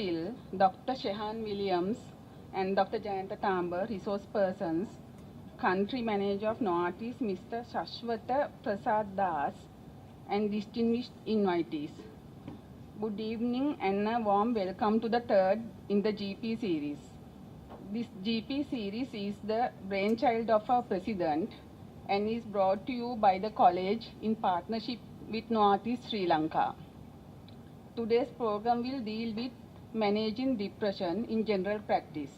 MPhil, Dr. Shehan Williams, and Dr. Jayanta Tambar, resource persons, country manager of Novartis, Mr. Shashwata Prasad Das, and distinguished invitees. Good evening and a warm welcome to the third in the GP series. This GP series is the brainchild of our president and is brought to you by the college in partnership with Novartis Sri Lanka. Today's program will deal with managing depression in general practice.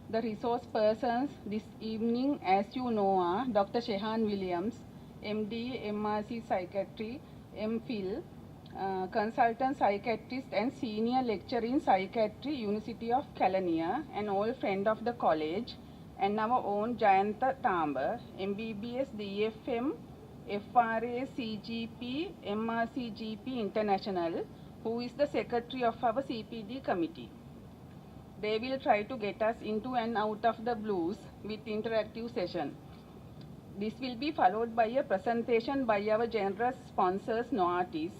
The resource persons this evening, as you know, are Dr. Shehan Williams, MD, MRC Psychiatry, MPhil, consultant psychiatrist and senior lecturer in psychiatry, University of Kelaniya, an old friend of the college, and our own Jayanta Tambar, MBBS, DFM, FRA, CGP, MRC GP International, who is the secretary of our CPD committee. They will try to get us into and out of the blues with interactive session. This will be followed by a presentation by our generous sponsors, Novartis.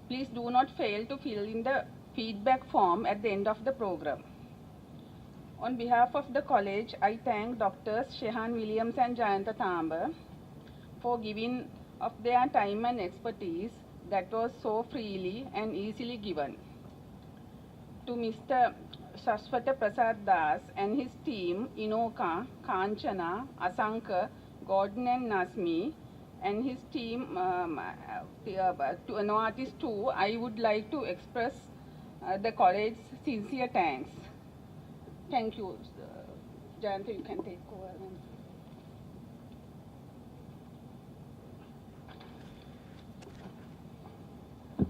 Please do not fail to fill in the feedback form at the end of the program. On behalf of the college, I thank Drs. Shehan Williams and Jayanta Tambar for giving of their time and expertise that was so freely and easily given. To Mr. Shashwata Prasad Das and his team, Inoka, Kanchana, Asanka, Gordon and Nasmi, and his team, to Novartis too, I would like to express the college's sincere thanks. Thank you. Jayanta, you can take over.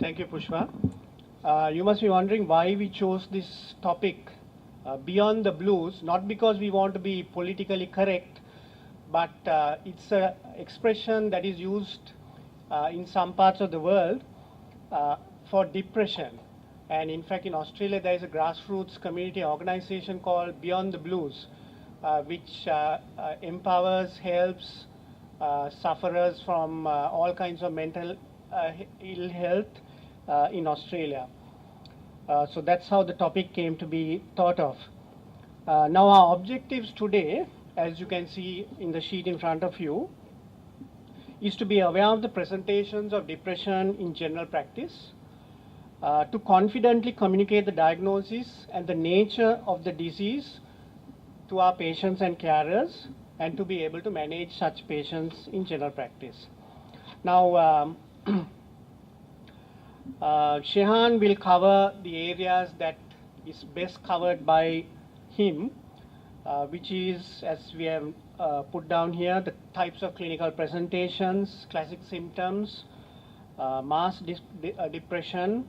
Thank you, Pushpa. You must be wondering why we chose this topic, beyond the blues, not because we want to be politically correct, but it's an expression that is used in some parts of the world for depression. And in fact, in Australia, there is a grassroots community organization called Beyond the Blues, which empowers, helps sufferers from all kinds of mental ill health in Australia. So that's how the topic came to be thought of. Now our objectives today, as you can see in the sheet in front of you, is to be aware of the presentations of depression in general practice, to confidently communicate the diagnosis and the nature of the disease to our patients and carers, and to be able to manage such patients in general practice. Now, Shehan will cover the areas that is best covered by him, which is, as we have put down here, the types of clinical presentations, classic symptoms, mass depression,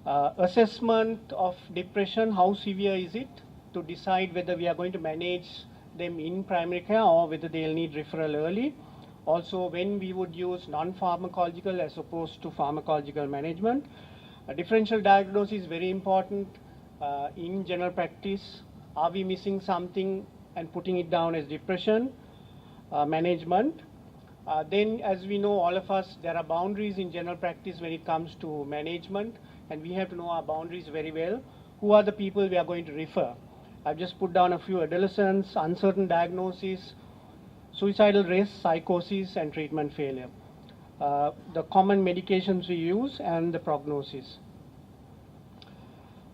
assessment of depression, how severe is it, to decide whether we are going to manage them in primary care or whether they'll need referral early. Also, when we would use non-pharmacological as opposed to pharmacological management. A differential diagnosis is very important in general practice. Are we missing something and putting it down as depression? Management. Then, as we know, all of us, there are boundaries in general practice when it comes to management, and we have to know our boundaries very well. Who are the people we are going to refer? I've just put down a few: adolescents, uncertain diagnosis, suicidal risk, psychosis, and treatment failure. The common medications we use and the prognosis.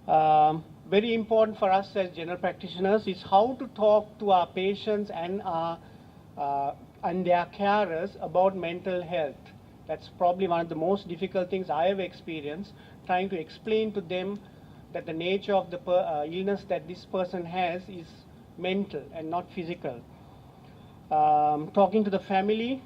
Very important for us as general practitioners is how to talk to our patients and their carers about mental health. That's probably one of the most difficult things I have experienced, trying to explain to them that the nature of the illness that this person has is mental and not physical. Talking to the family,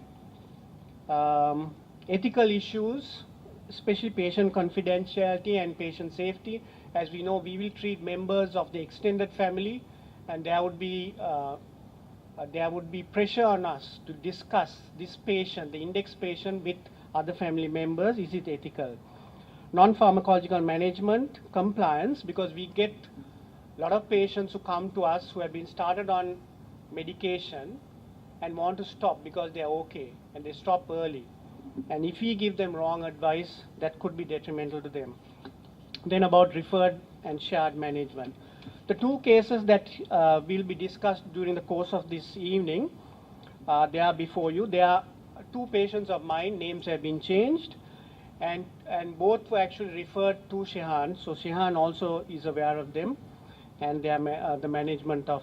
ethical issues, especially patient confidentiality and patient safety. As we know, we will treat members of the extended family, and there would be pressure on us to discuss this patient, the index patient, with other family members. Is it ethical? Non-pharmacological management, compliance, because we get a lot of patients who come to us who have been started on medication and want to stop because they are okay, and they stop early. And if we give them wrong advice, that could be detrimental to them. then about referred and shared management. The two cases that will be discussed during the course of this evening, they are before you. They are two patients of mine, names have been changed, and both were actually referred to Shehan, so Shehan also is aware of them, and the management of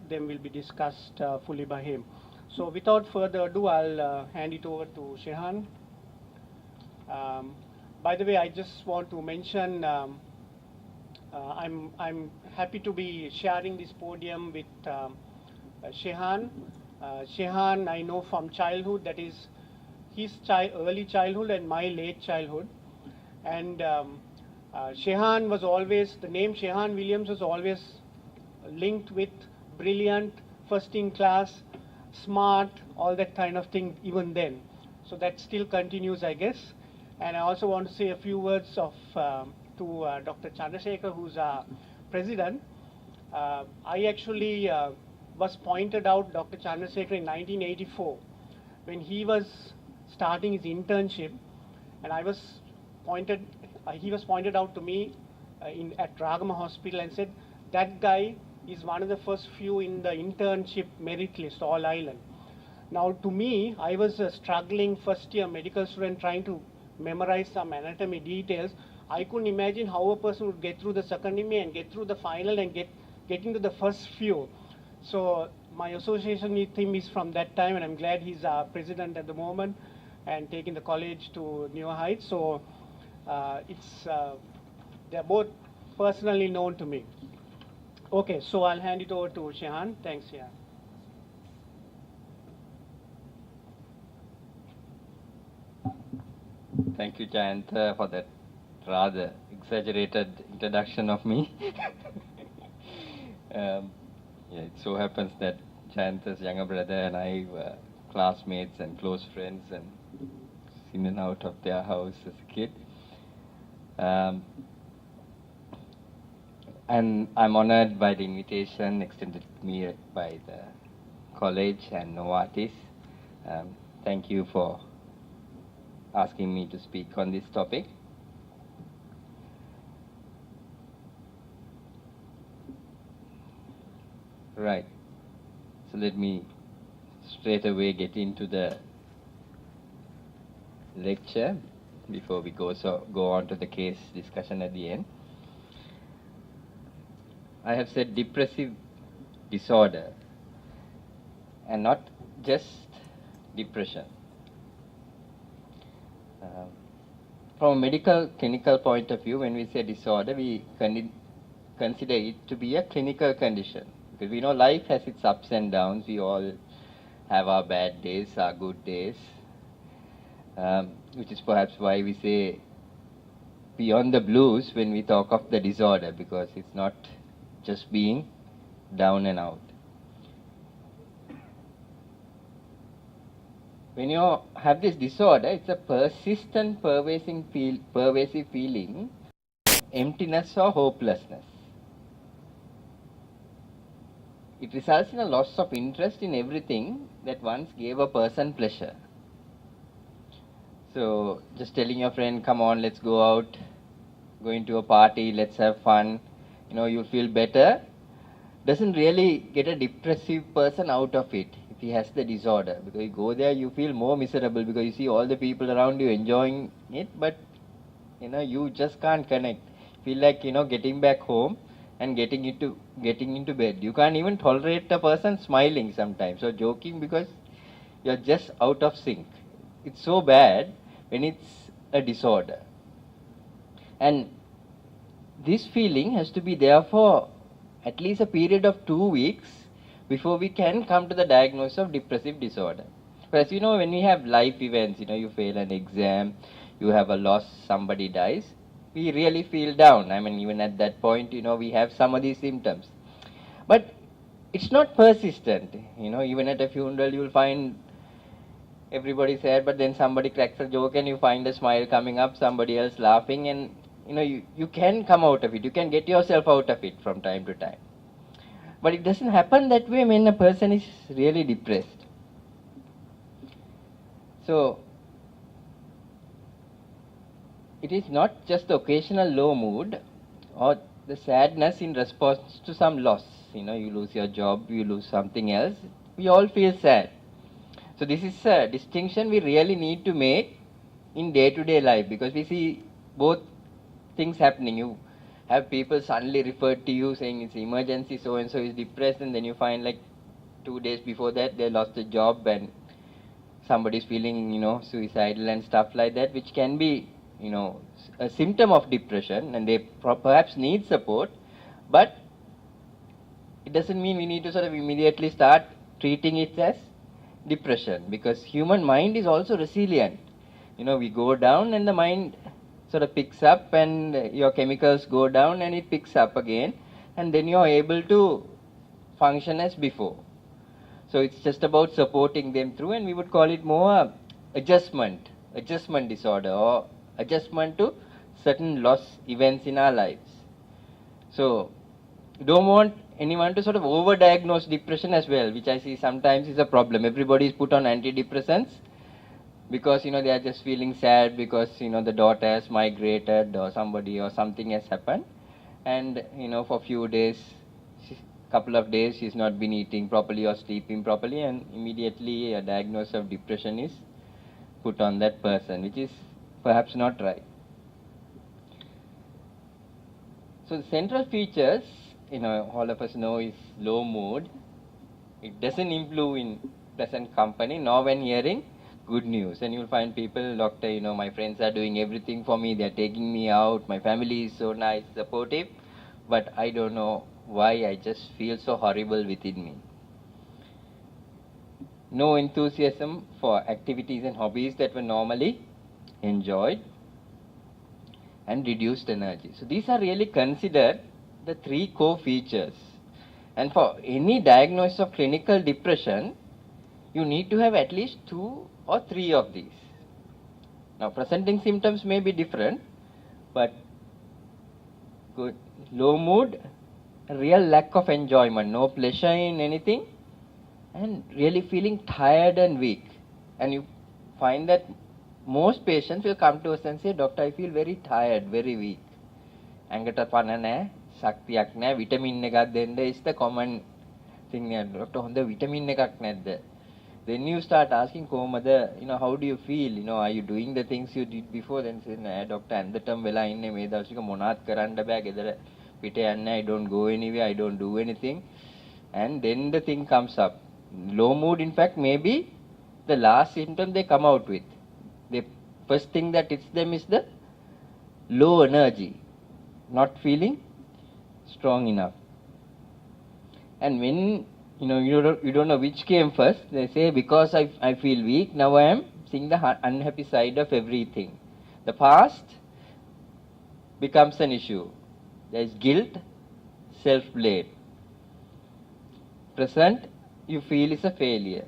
them will be discussed fully by him. So without further ado, I'll hand it over to Shehan. By the way, I just want to mention I'm happy to be sharing this podium with Shehan. Shehan I know from childhood, that is his early childhood and my late childhood. And Shehan was always, the name Shehan Williams was always linked with brilliant, first in class, smart, all that kind of thing even then. So that still continues, I guess. And I also want to say a few words of to Dr. Chandrasekhar, who's our president. I actually was pointed out Dr. Chandrasekhar in 1984 when he was starting his internship, and I was pointed, he was pointed out to me at Ragama Hospital and said, that guy is one of the first few in the internship merit list, all island. Now to me, I was a struggling first year medical student trying to memorize some anatomy details. I couldn't imagine how a person would get through the secondary and get through the final and get into the first few. So my association with him is from that time, and I'm glad he's our president at the moment and taking the college to new heights. So they're both personally known to me. Okay, so I'll hand it over to Shehan. Thanks, Shehan. Thank you, Jayanta, for that rather exaggerated introduction of me. Yeah, it so happens that Jayanta's younger brother and I were classmates and close friends, and in and out of their house as a kid. And I'm honored by the invitation extended to me by the college and Novartis. Thank you for asking me to speak on this topic. Right. So let me straight away get into the lecture before we go on to the case discussion at the end. I have said depressive disorder and not just depression. From a medical clinical point of view, when we say disorder, we consider it to be a clinical condition. Because we know life has its ups and downs. We all have our bad days, our good days, which is perhaps why we say beyond the blues when we talk of the disorder, because it's not just being down and out. When you have this disorder, it's a persistent, pervasive feeling, emptiness or hopelessness. It results in a loss of interest in everything that once gave a person pleasure. So, just telling your friend, come on, let's go out, going to a party, let's have fun, you'll feel better, doesn't really get a depressive person out of it if he has the disorder. Because you go there, you feel more miserable because you see all the people around you enjoying it, but you just can't connect. Feel like getting back home and getting into bed. You can't even tolerate a person smiling sometimes or joking because you're just out of sync. It's so bad when it's a disorder. And this feeling has to be there for at least a period of 2 weeks before we can come to the diagnosis of depressive disorder. But as you know, when we have life events, you fail an exam, you have a loss, somebody dies, we really feel down. I mean, even at that point, we have some of these symptoms. But it's not persistent. Even at a funeral, you'll find everybody sad, but then somebody cracks a joke and you find a smile coming up, somebody else laughing, and you can come out of it. You can get yourself out of it from time to time. But it doesn't happen that way when a person is really depressed. So, it is not just the occasional low mood or the sadness in response to some loss. You know, you lose your job, you lose something else. We all feel sad. So this is a distinction we really need to make in day-to-day life, because we see both things happening. You have people suddenly refer to you saying it's emergency, so and so is depressed, and then you find like 2 days before that they lost a job and somebody's feeling, suicidal and stuff like that, which can be, a symptom of depression, and they perhaps need support. But it doesn't mean we need to sort of immediately start treating it as depression, because human mind is also resilient. We go down and the mind sort of picks up, and your chemicals go down and it picks up again, and then you're able to function as before. So it's just about supporting them through, and we would call it more adjustment disorder, or adjustment to certain loss events in our lives. So don't want anyone to sort of overdiagnose depression as well, which I see sometimes is a problem. Everybody is put on antidepressants because they are just feeling sad because the daughter has migrated or somebody or something has happened, and for a few days, couple of days she's not been eating properly or sleeping properly, and immediately a diagnosis of depression is put on that person, which is perhaps not right. So the central features, all of us know, is low mood. It doesn't improve in pleasant company, nor when hearing good news. And you'll find people, doctor, my friends are doing everything for me, they're taking me out, my family is so nice, supportive, but I don't know why I just feel so horrible within me. No enthusiasm for activities and hobbies that were normally enjoyed, and reduced energy. So these are really considered the three core features. And for any diagnosis of clinical depression, you need to have at least 2 or 3 of these. Now, presenting symptoms may be different, but good low mood, real lack of enjoyment, no pleasure in anything, and really feeling tired and weak. And you find that most patients will come to us and say, Doctor, I feel very tired, very weak. ඇඟට පණ නැහැ, ශක්තියක් නැහැ, vitamin එකක් දෙන්න is the common thing. Doctor, හොඳ vitamin එකක් නැද්ද? Then you start asking කොහමද, how do you feel? Are you doing the things you did before? Then say, නෑ doctor, ඇඳටම වෙලා ඉන්නේ මේ දවස්වල මොනවත් කරන්න බෑ, ගෙදර පිට යන්නේ, I don't go anywhere, I don't do anything. And then the thing comes up. Low mood, in fact, may be the last symptom they come out with. The first thing that hits them is the low energy, not feeling strong enough. And when you don't know which came first, they say, because I feel weak, now I am seeing the unhappy side of everything. The past becomes an issue. There is guilt, self-blame. Present, you feel is a failure.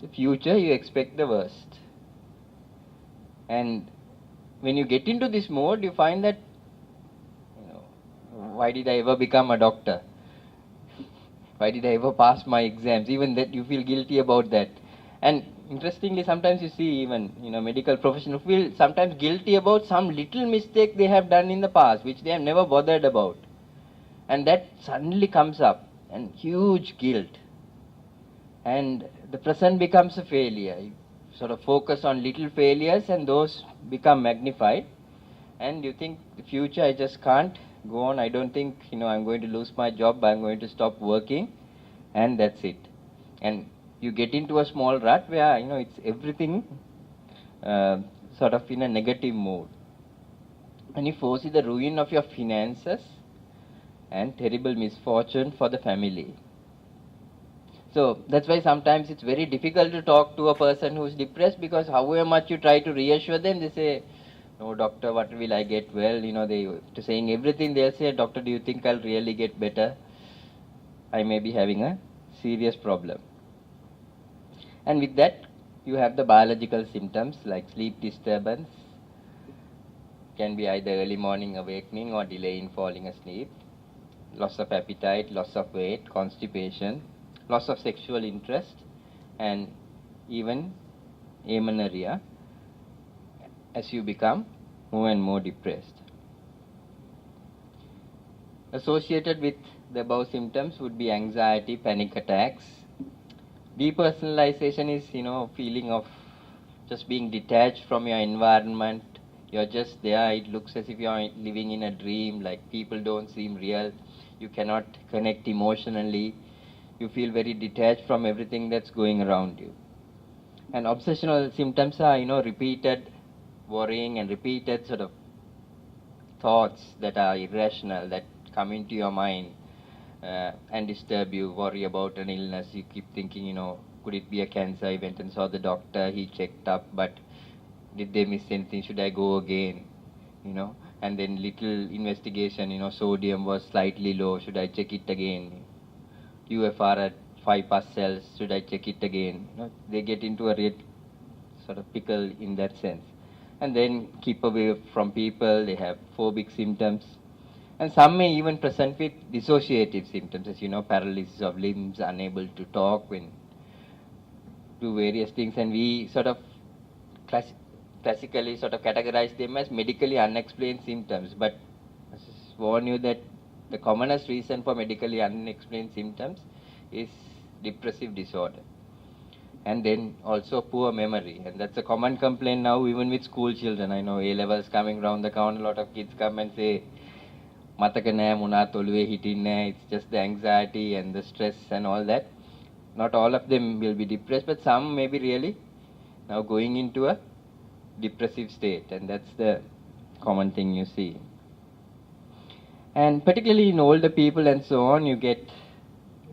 The future, you expect the worst. And when you get into this mode, you find that, why did I ever become a doctor? Why did I ever pass my exams? Even that you feel guilty about that. And interestingly, sometimes you see even, medical professionals feel sometimes guilty about some little mistake they have done in the past, which they have never bothered about. And that suddenly comes up, and huge guilt. And the present becomes a failure. You sort of focus on little failures, and those become magnified. And you think, the future, I just can't go on. I don't think, I'm going to lose my job. I'm going to stop working. And that's it. And you get into a small rut where, it's everything sort of in a negative mood. And you foresee the ruin of your finances and terrible misfortune for the family. So that's why sometimes it's very difficult to talk to a person who's depressed, because however much you try to reassure them, they say, no doctor, what will I get well? To saying everything, they'll say, doctor, do you think I'll really get better? I may be having a serious problem. And with that, you have the biological symptoms like sleep disturbance, can be either early morning awakening or delay in falling asleep, loss of appetite, loss of weight, constipation, loss of sexual interest, and even amenorrhea. as you become more and more depressed. Associated with the above symptoms would be anxiety, panic attacks. Depersonalization is, feeling of just being detached from your environment. You're just there. It looks as if you're living in a dream, like people don't seem real. You cannot connect emotionally. You feel very detached from everything that's going around you. And obsessional symptoms are, repeated worrying and repeated sort of thoughts that are irrational, that come into your mind and disturb you, worry about an illness. You keep thinking, could it be a cancer? I went and saw the doctor, he checked up, but did they miss anything? Should I go again? And then little investigation, sodium was slightly low, should I check it again? UFR at 5 past cells, should I check it again? They get into a real sort of pickle in that sense. And then keep away from people, they have phobic symptoms. And some may even present with dissociative symptoms, as paralysis of limbs, unable to talk when do various things. And we sort of classically sort of categorize them as medically unexplained symptoms. But I just warn you that the commonest reason for medically unexplained symptoms is depressive disorder. And then also poor memory. And that's a common complaint now, even with school children. I know A-levels coming round the corner, a lot of kids come and say, මතක නෑ මොනාත් ඔළුවේ හිටින්නේ නෑ. It's just the anxiety and the stress and all that. Not all of them will be depressed, but some may be really now going into a depressive state, and that's the common thing you see. And particularly in older people and so on, you get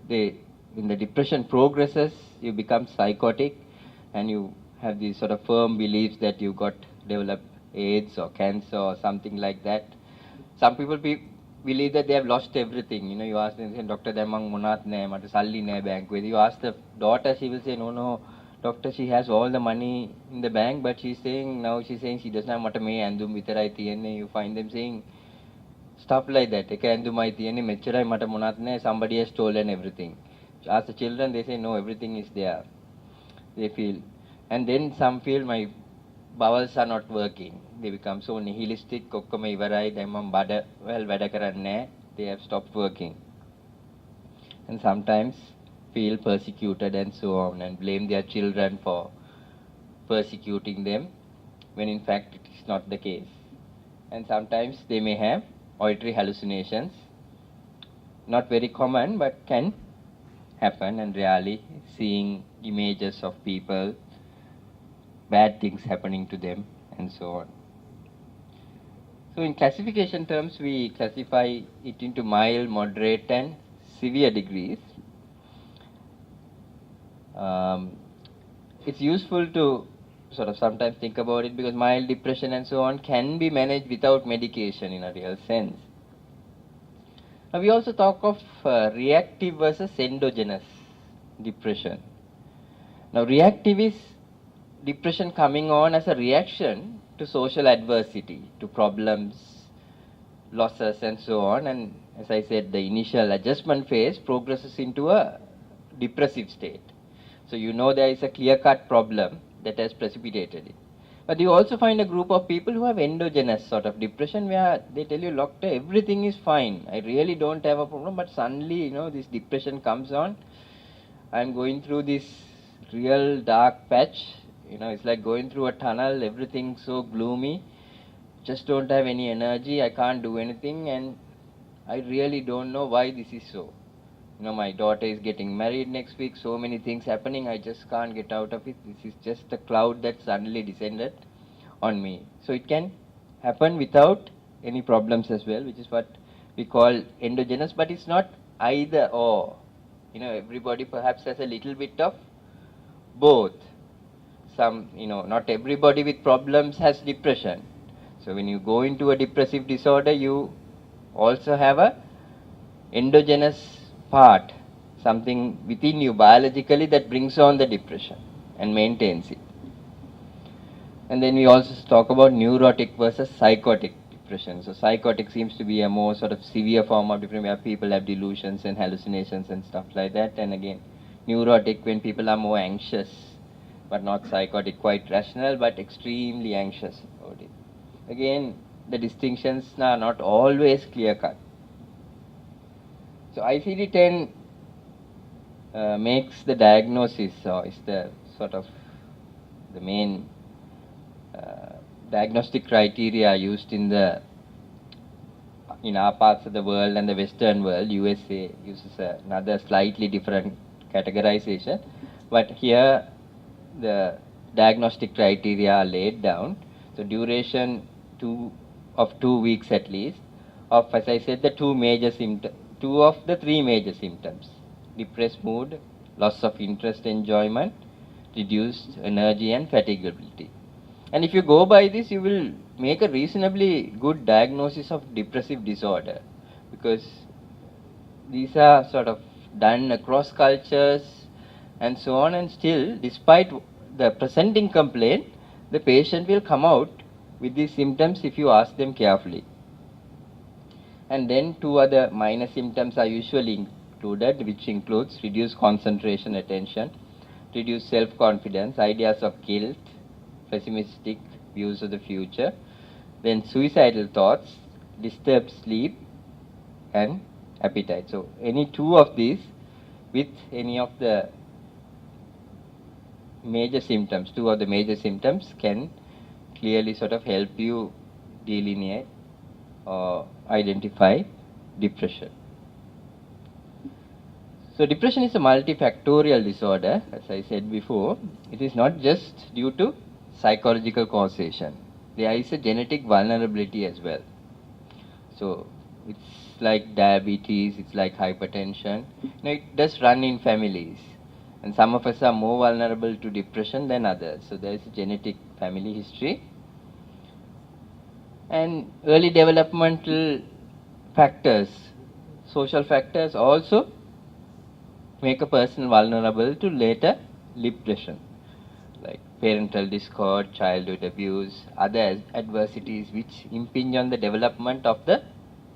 when the depression progresses, you become psychotic, and you have these sort of firm beliefs that you developed AIDS or cancer or something like that. Some people believe that they have lost everything. You ask them, Doctor, damang monat nae, mata salli nae bank with. You ask the daughter, she will say, no, doctor, she has all the money in the bank, but she's saying she doesn't have mata me andum vitarai tiyenne. You find them saying stuff like that. Eka andumai tiyenne mecharai mata monat nae, somebody has stolen everything. Ask the children, they say, no, everything is there. They feel. And then some feel my bowels are not working. They become so nihilistic, kokkama ivarai, damam bada, well, vada karanne, they have stopped working. And sometimes feel persecuted and so on, and blame their children for persecuting them, when in fact it is not the case. And sometimes they may have auditory hallucinations, not very common, but can happen, and rarely seeing images of people, bad things happening to them, and so on. So in classification terms, we classify it into mild, moderate, and severe degrees. It's useful to sort of sometimes think about it, because mild depression and so on can be managed without medication in a real sense. Now we also talk of reactive versus endogenous depression. Now reactive is depression coming on as a reaction to social adversity, to problems, losses and so on, and as I said, the initial adjustment phase progresses into a depressive state. So there is a clear-cut problem that has precipitated it. But you also find a group of people who have endogenous sort of depression, where they tell you, doctor, everything is fine, I really don't have a problem, but suddenly, this depression comes on. I'm going through this real dark patch. It's like going through a tunnel, everything's so gloomy, just don't have any energy, I can't do anything, and I really don't know why this is so. My daughter is getting married next week, so many things happening, I just can't get out of it. This is just a cloud that suddenly descended on me. So it can happen without any problems as well, which is what we call endogenous, but it's not either or. Everybody perhaps has a little bit of both. Some, not everybody with problems has depression. So when you go into a depressive disorder, you also have a endogenous part, something within you biologically that brings on the depression and maintains it. And then we also talk about neurotic versus psychotic depression. So psychotic seems to be a more sort of severe form of depression, where people have delusions and hallucinations and stuff like that. And again, neurotic when people are more anxious but not psychotic, quite rational, but extremely anxious about it. Again, the distinctions are not always clear cut. So ICD-10 makes the diagnosis, or is the sort of the main diagnostic criteria used in our parts of the world and the Western world. USA uses another slightly different categorization, but here the diagnostic criteria are laid down. So duration of 2 weeks at least of, as I said, the two of the three major symptoms: depressed mood, loss of interest, enjoyment, reduced energy and fatigability. And if you go by this, you will make a reasonably good diagnosis of depressive disorder, because these are sort of done across cultures and so on, and still, despite the presenting complaint, the patient will come out with these symptoms if you ask them carefully. And then two other minor symptoms are usually included, which includes reduced concentration, attention, reduced self-confidence, ideas of guilt, pessimistic views of the future, then suicidal thoughts, disturbed sleep, and appetite. So any two of these with any of the major symptoms, two of the major symptoms can clearly sort of help you delineate or identify depression. So depression is a multifactorial disorder, as I said before. It is not just due to psychological causation. There is a genetic vulnerability as well. So it's like diabetes, it's like hypertension. It does run in families. And some of us are more vulnerable to depression than others. So there is a genetic family history. And early developmental factors, social factors also make a person vulnerable to later depression, like parental discord, childhood abuse, other adversities which impinge on the development of the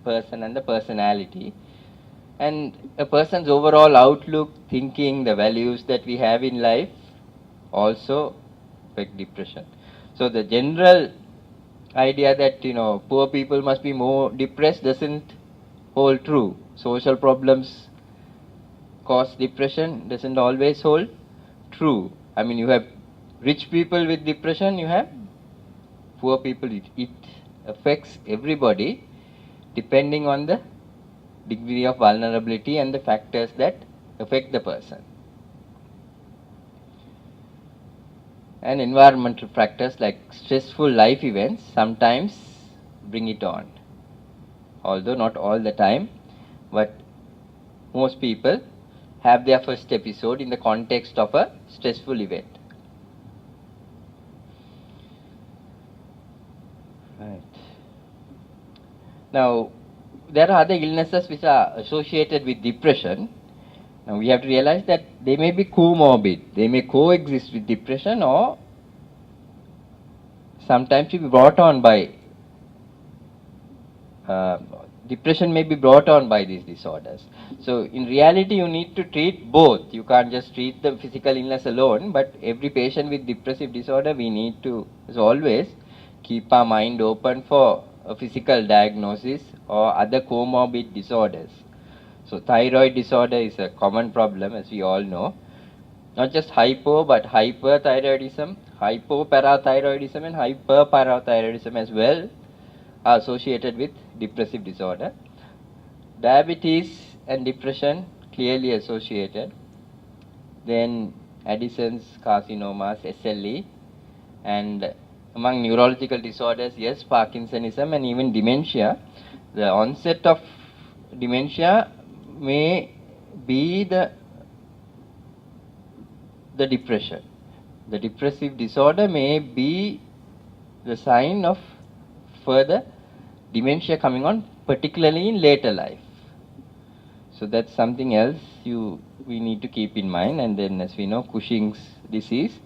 person and the personality. And a person's overall outlook, thinking, the values that we have in life also affect depression. So the general idea that, poor people must be more depressed doesn't hold true. Social problems cause depression doesn't always hold true. I mean, you have rich people with depression, you have poor people. It affects everybody depending on the degree of vulnerability and the factors that affect the person. And environmental factors like stressful life events sometimes bring it on. Although not all the time, but most people have their first episode in the context of a stressful event. Right. Now, there are other illnesses which are associated with depression. Now, we have to realize that they may be comorbid. They may coexist with depression, or sometimes be brought on by depression may be brought on by these disorders. So in reality, you need to treat both. You can't just treat the physical illness alone, but every patient with depressive disorder, we need to, as always, keep our mind open for a physical diagnosis or other comorbid disorders. So thyroid disorder is a common problem, as we all know. Not just hypo, but hyperthyroidism, hypoparathyroidism, and hyperparathyroidism as well are associated with depressive disorder. Diabetes and depression clearly associated. Then Addison's, carcinomas, SLE, and among neurological disorders, yes, Parkinsonism and even dementia. The onset of dementia may be the depression. The depressive disorder may be the sign of further dementia coming on, particularly in later life. So that's something else we need to keep in mind. And then, as we know, Cushing's disease.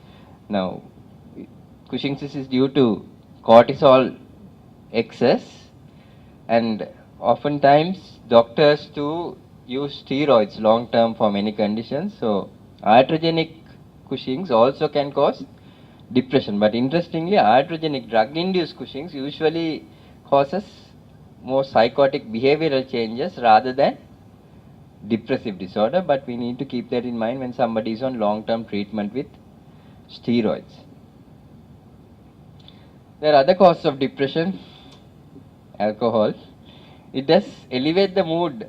Now, Cushing's disease is due to cortisol excess, and oftentimes doctors too use steroids long term for many conditions. So iatrogenic Cushing's also can cause depression. But interestingly, iatrogenic drug-induced Cushing's usually causes more psychotic behavioral changes rather than depressive disorder. But we need to keep that in mind when somebody is on long-term treatment with steroids. There are other causes of depression. Alcohol. It does elevate the mood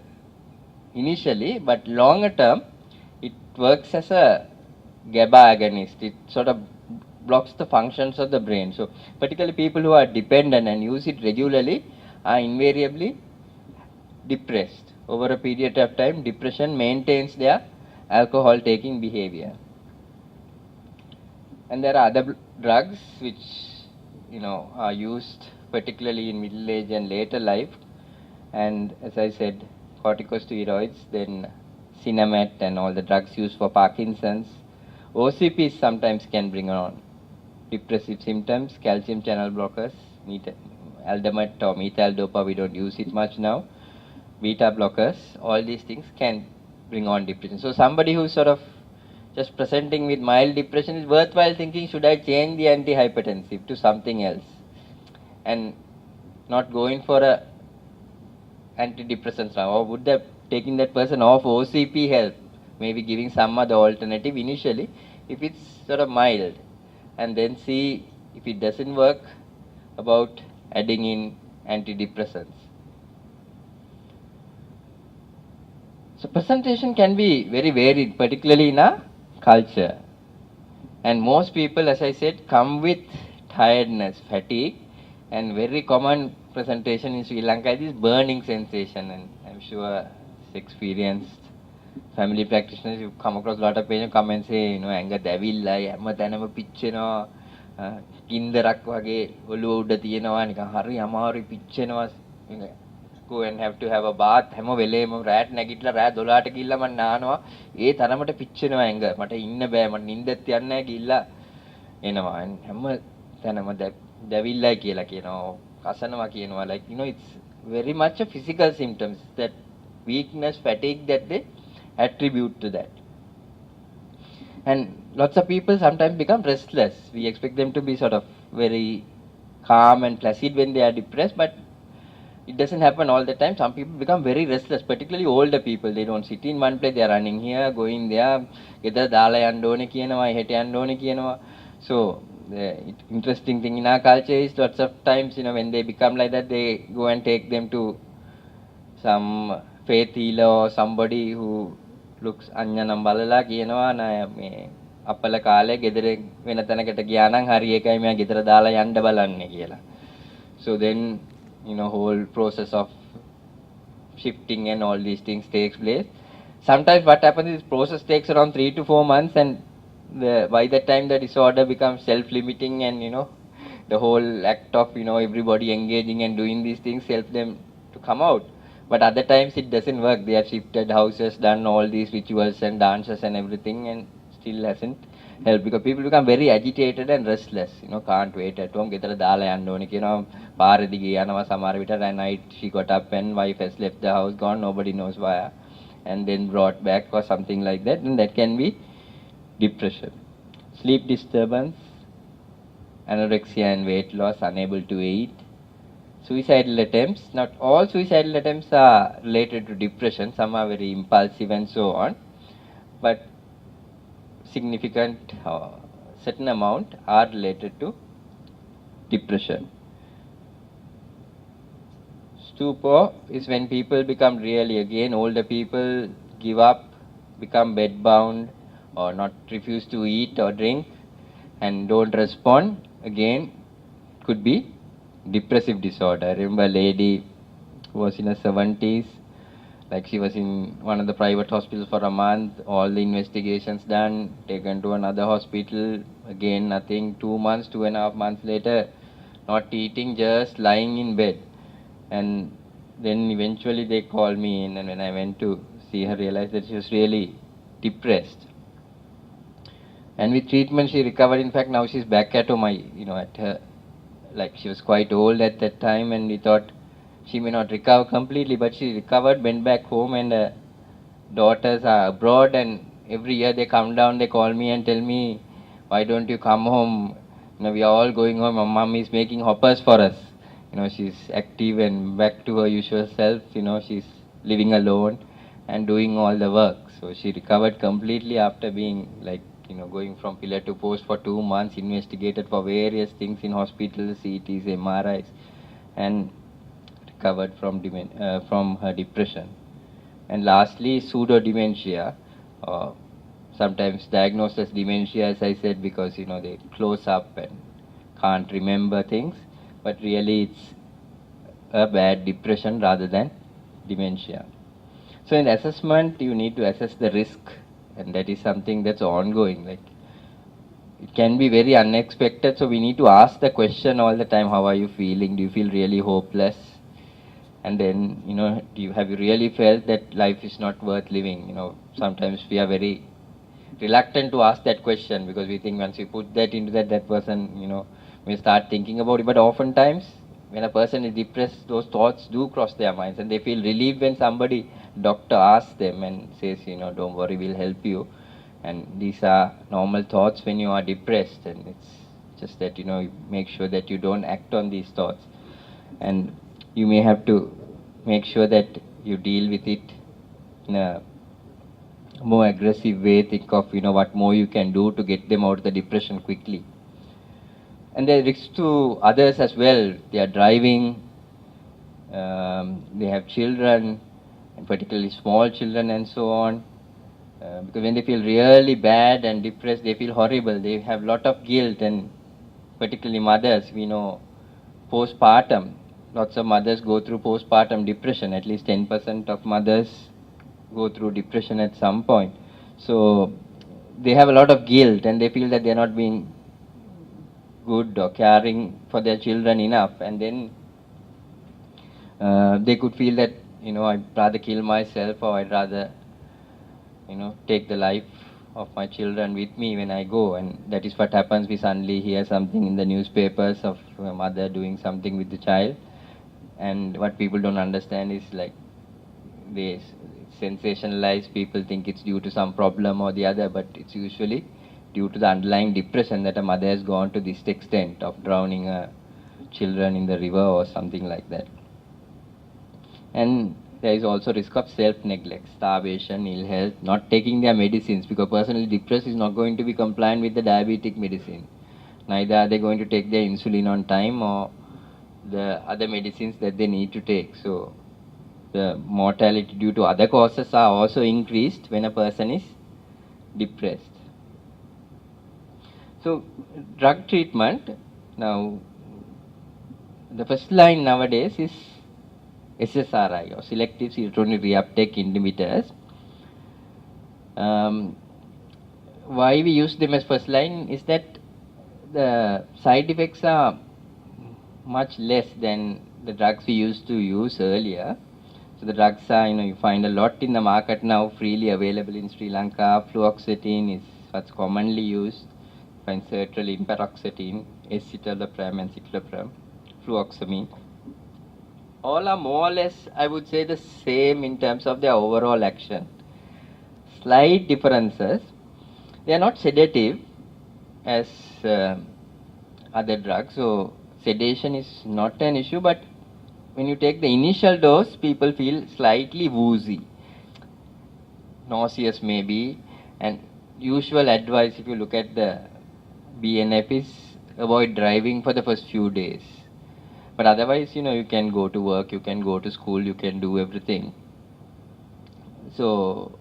initially, but longer term, it works as a GABA agonist. It sort of blocks the functions of the brain. So, particularly people who are dependent and use it regularly are invariably depressed. Over a period of time, depression maintains their alcohol taking behavior. And there are other drugs which are used particularly in middle age and later life. And as I said, corticosteroids, then Sinemet and all the drugs used for Parkinson's. OCPs sometimes can bring on depressive symptoms. Calcium channel blockers, Aldamet or methyl-dopa, we don't use it much now. Beta blockers, all these things can bring on depression. So somebody who's sort of just presenting with mild depression is worthwhile thinking, should I change the antihypertensive to something else? And not going for a antidepressants now, or would that taking that person off OCP help? Maybe giving some other alternative initially, if it's sort of mild, and then see if it doesn't work about adding in antidepressants. So presentation can be very varied, particularly in our culture. And most people, as I said, come with tiredness, fatigue, and very common presentation in Sri Lanka is burning sensation. And I'm sure experienced family practitioners, you come across a lot of patients come and say, anger දැවිල්ලයි හැමතැනම පිච්චෙනවා, ගින්දරක් වගේ ඔළුව උඩ තියෙනවා, නිකන් හරි අමාරුයි පිච්චෙනවා. Go and have to have a bath හැම වෙලේම රැට නැගිටලා රෑ 12ට ගිහිල්ලා මම නානවා, ඒ තරමට පිච්චෙනවා ඇඟ, මට ඉන්න බෑ, මට නිින්දත් යන්නේ නැහැ ගිහිල්ලා එනවා. හැම තැනම දැවිල්ලයි කියලා කියනවා, කසනවා කියනවා. Like it's very much a physical symptoms, that weakness, fatigue that they attribute to that. And lots of people sometimes become restless. We expect them to be sort of very calm and placid when they are depressed, but it doesn't happen all the time. Some people become very restless, particularly older people. They don't sit in one place, they are running here, going there. ගෙදර දාලා යන්න ඕනේ කියනවා, හෙට යන්න ඕනේ කියනවා. So the interesting thing in our culture is lots of times, when they become like that, they go and take them to some faith healer or somebody who looks අඤ්ඤනම් බලලා කියනවා මේ අපල කාලේ ගෙදර වෙන තැනකට ගියා නම් හරි ඒකයි මම ගෙදර දාලා යන්න බලන්නේ කියලා. So then whole process of shifting and all these things takes place. Sometimes what happens is process takes around 3 to 4 months, and by that time the disorder becomes self-limiting, and the whole act of everybody engaging and doing these things help them to come out. But other times it doesn't work. They have shifted houses, done all these rituals and dances and everything, and still hasn't helped, because people become very agitated and restless. Can't wait at home. ගෙදර දාලා යන්න ඕනේ කියනවා. පාර දිගේ යනවා සමහර විට. At night she got up and wife has left the house, gone, nobody knows why, and then brought back or something like that, and that can be depression. Sleep disturbance, anorexia and weight loss, unable to eat, suicidal attempts. Not all suicidal attempts are related to depression. Some are very impulsive and so on, but significant certain amount are related to depression. Stupor is when people become really, again, older people give up, become bedbound, or not refuse to eat or drink and don't respond. Again, could be depressive disorder. I remember a lady who was in her 70s, like she was in one of the private hospitals for a month, all the investigations done, taken to another hospital, again nothing, 2 months, 2.5 months later, not eating, just lying in bed. And then eventually they called me in, and when I went to see her, realized that she was really depressed. And with treatment she recovered. In fact, now she's back at home. At her, like she was quite old at that time, and we thought she may not recover completely, but she recovered, went back home, and daughters are abroad, and every year they come down, they call me and tell me, why don't you come home? We are all going home. My mom is making hoppers for us. She's active and back to her usual self. She's living alone and doing all the work. So she recovered completely after being going from pillar to post for 2 months, investigated for various things in hospitals, CTs, MRIs, and recovered from her depression. And lastly, pseudo dementia, sometimes diagnosed as dementia, as I said, because they close up and can't remember things, but really it's a bad depression rather than dementia. So in assessment, you need to assess the risk, and that is something that's ongoing. It can be very unexpected, so we need to ask the question all the time: how are you feeling? Do you feel really hopeless? And then, have you really felt that life is not worth living? Sometimes we are very reluctant to ask that question because we think once we put that into that person, may start thinking about it. But oftentimes, when a person is depressed, those thoughts do cross their minds, and they feel relieved when somebody, doctor, asks them and says, don't worry, we'll help you. And these are normal thoughts when you are depressed, and it's just that, you make sure that you don't act on these thoughts. And you may have to make sure that you deal with it in a more aggressive way. Think of what more you can do to get them out of the depression quickly. And there are risks to others as well. They are driving, they have children, and particularly small children and so on. Because when they feel really bad and depressed, they feel horrible. They have a lot of guilt, and particularly mothers, we know postpartum. Lots of mothers go through postpartum depression. At least 10% of mothers go through depression at some point. So they have a lot of guilt, and they feel that they're not being good or caring for their children enough. And then they could feel that, I'd rather kill myself, or I'd rather, take the life of my children with me when I go. And that is what happens. We suddenly hear something in the newspapers of a mother doing something with the child. And what people don't understand is they sensationalize. People think it's due to some problem or the other, but it's usually due to the underlying depression that a mother has gone to this extent of drowning her children in the river or something like that. And there is also risk of self-neglect, starvation, ill health, not taking their medicines, because personally depressed is not going to be compliant with the diabetic medicine. Neither are they going to take their insulin on time or the other medicines that they need to take. So the mortality due to other causes are also increased when a person is depressed. So drug treatment, now the first line nowadays is SSRI, or selective serotonin reuptake inhibitors. Why we use them as first line is that the side effects are much less than the drugs we used to use earlier. So the drugs are, you find a lot in the market now, freely available in Sri Lanka. Fluoxetine is what's commonly used. You find sertraline, paroxetine, escitalopram and citalopram, fluoxamine. All are more or less, I would say, the same in terms of their overall action. Slight differences. They are not sedative as other drugs, so sedation is not an issue, but when you take the initial dose, people feel slightly woozy, nauseous maybe, and usual advice, if you look at the BNF, is avoid driving for the first few days. But otherwise, you can go to work, you can go to school, you can do everything. So,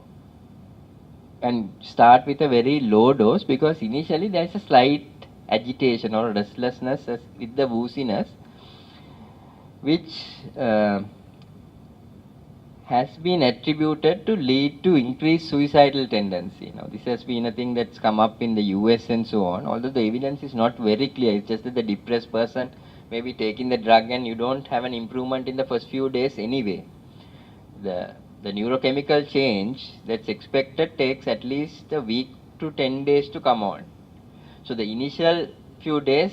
and start with a very low dose, because initially there is a slight agitation or restlessness with the wooziness, which has been attributed to lead to increased suicidal tendency. Now, this has been a thing that's come up in the US and so on, although the evidence is not very clear. It's just that the depressed person may be taking the drug and you don't have an improvement in the first few days anyway. The neurochemical change that's expected takes at least a week to 10 days to come on. So the initial few days,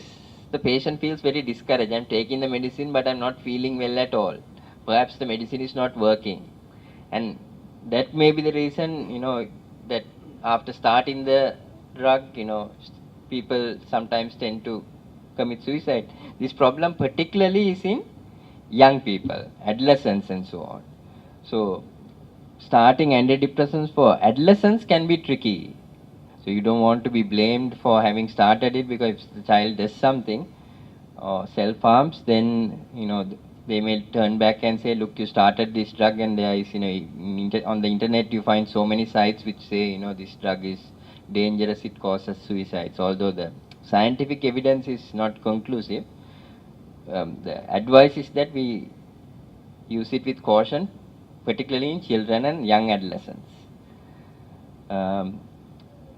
the patient feels very discouraged. I'm taking the medicine, but I'm not feeling well at all. Perhaps the medicine is not working. And that may be the reason, that after starting the drug, people sometimes tend to commit suicide. This problem particularly is in young people, adolescents and so on. So starting antidepressants for adolescents can be tricky. So you don't want to be blamed for having started it, because if the child does something or self-harms, then, they may turn back and say, look, you started this drug, and there is, on the internet you find so many sites which say, this drug is dangerous, it causes suicides. Although the scientific evidence is not conclusive, the advice is that we use it with caution, particularly in children and young adolescents.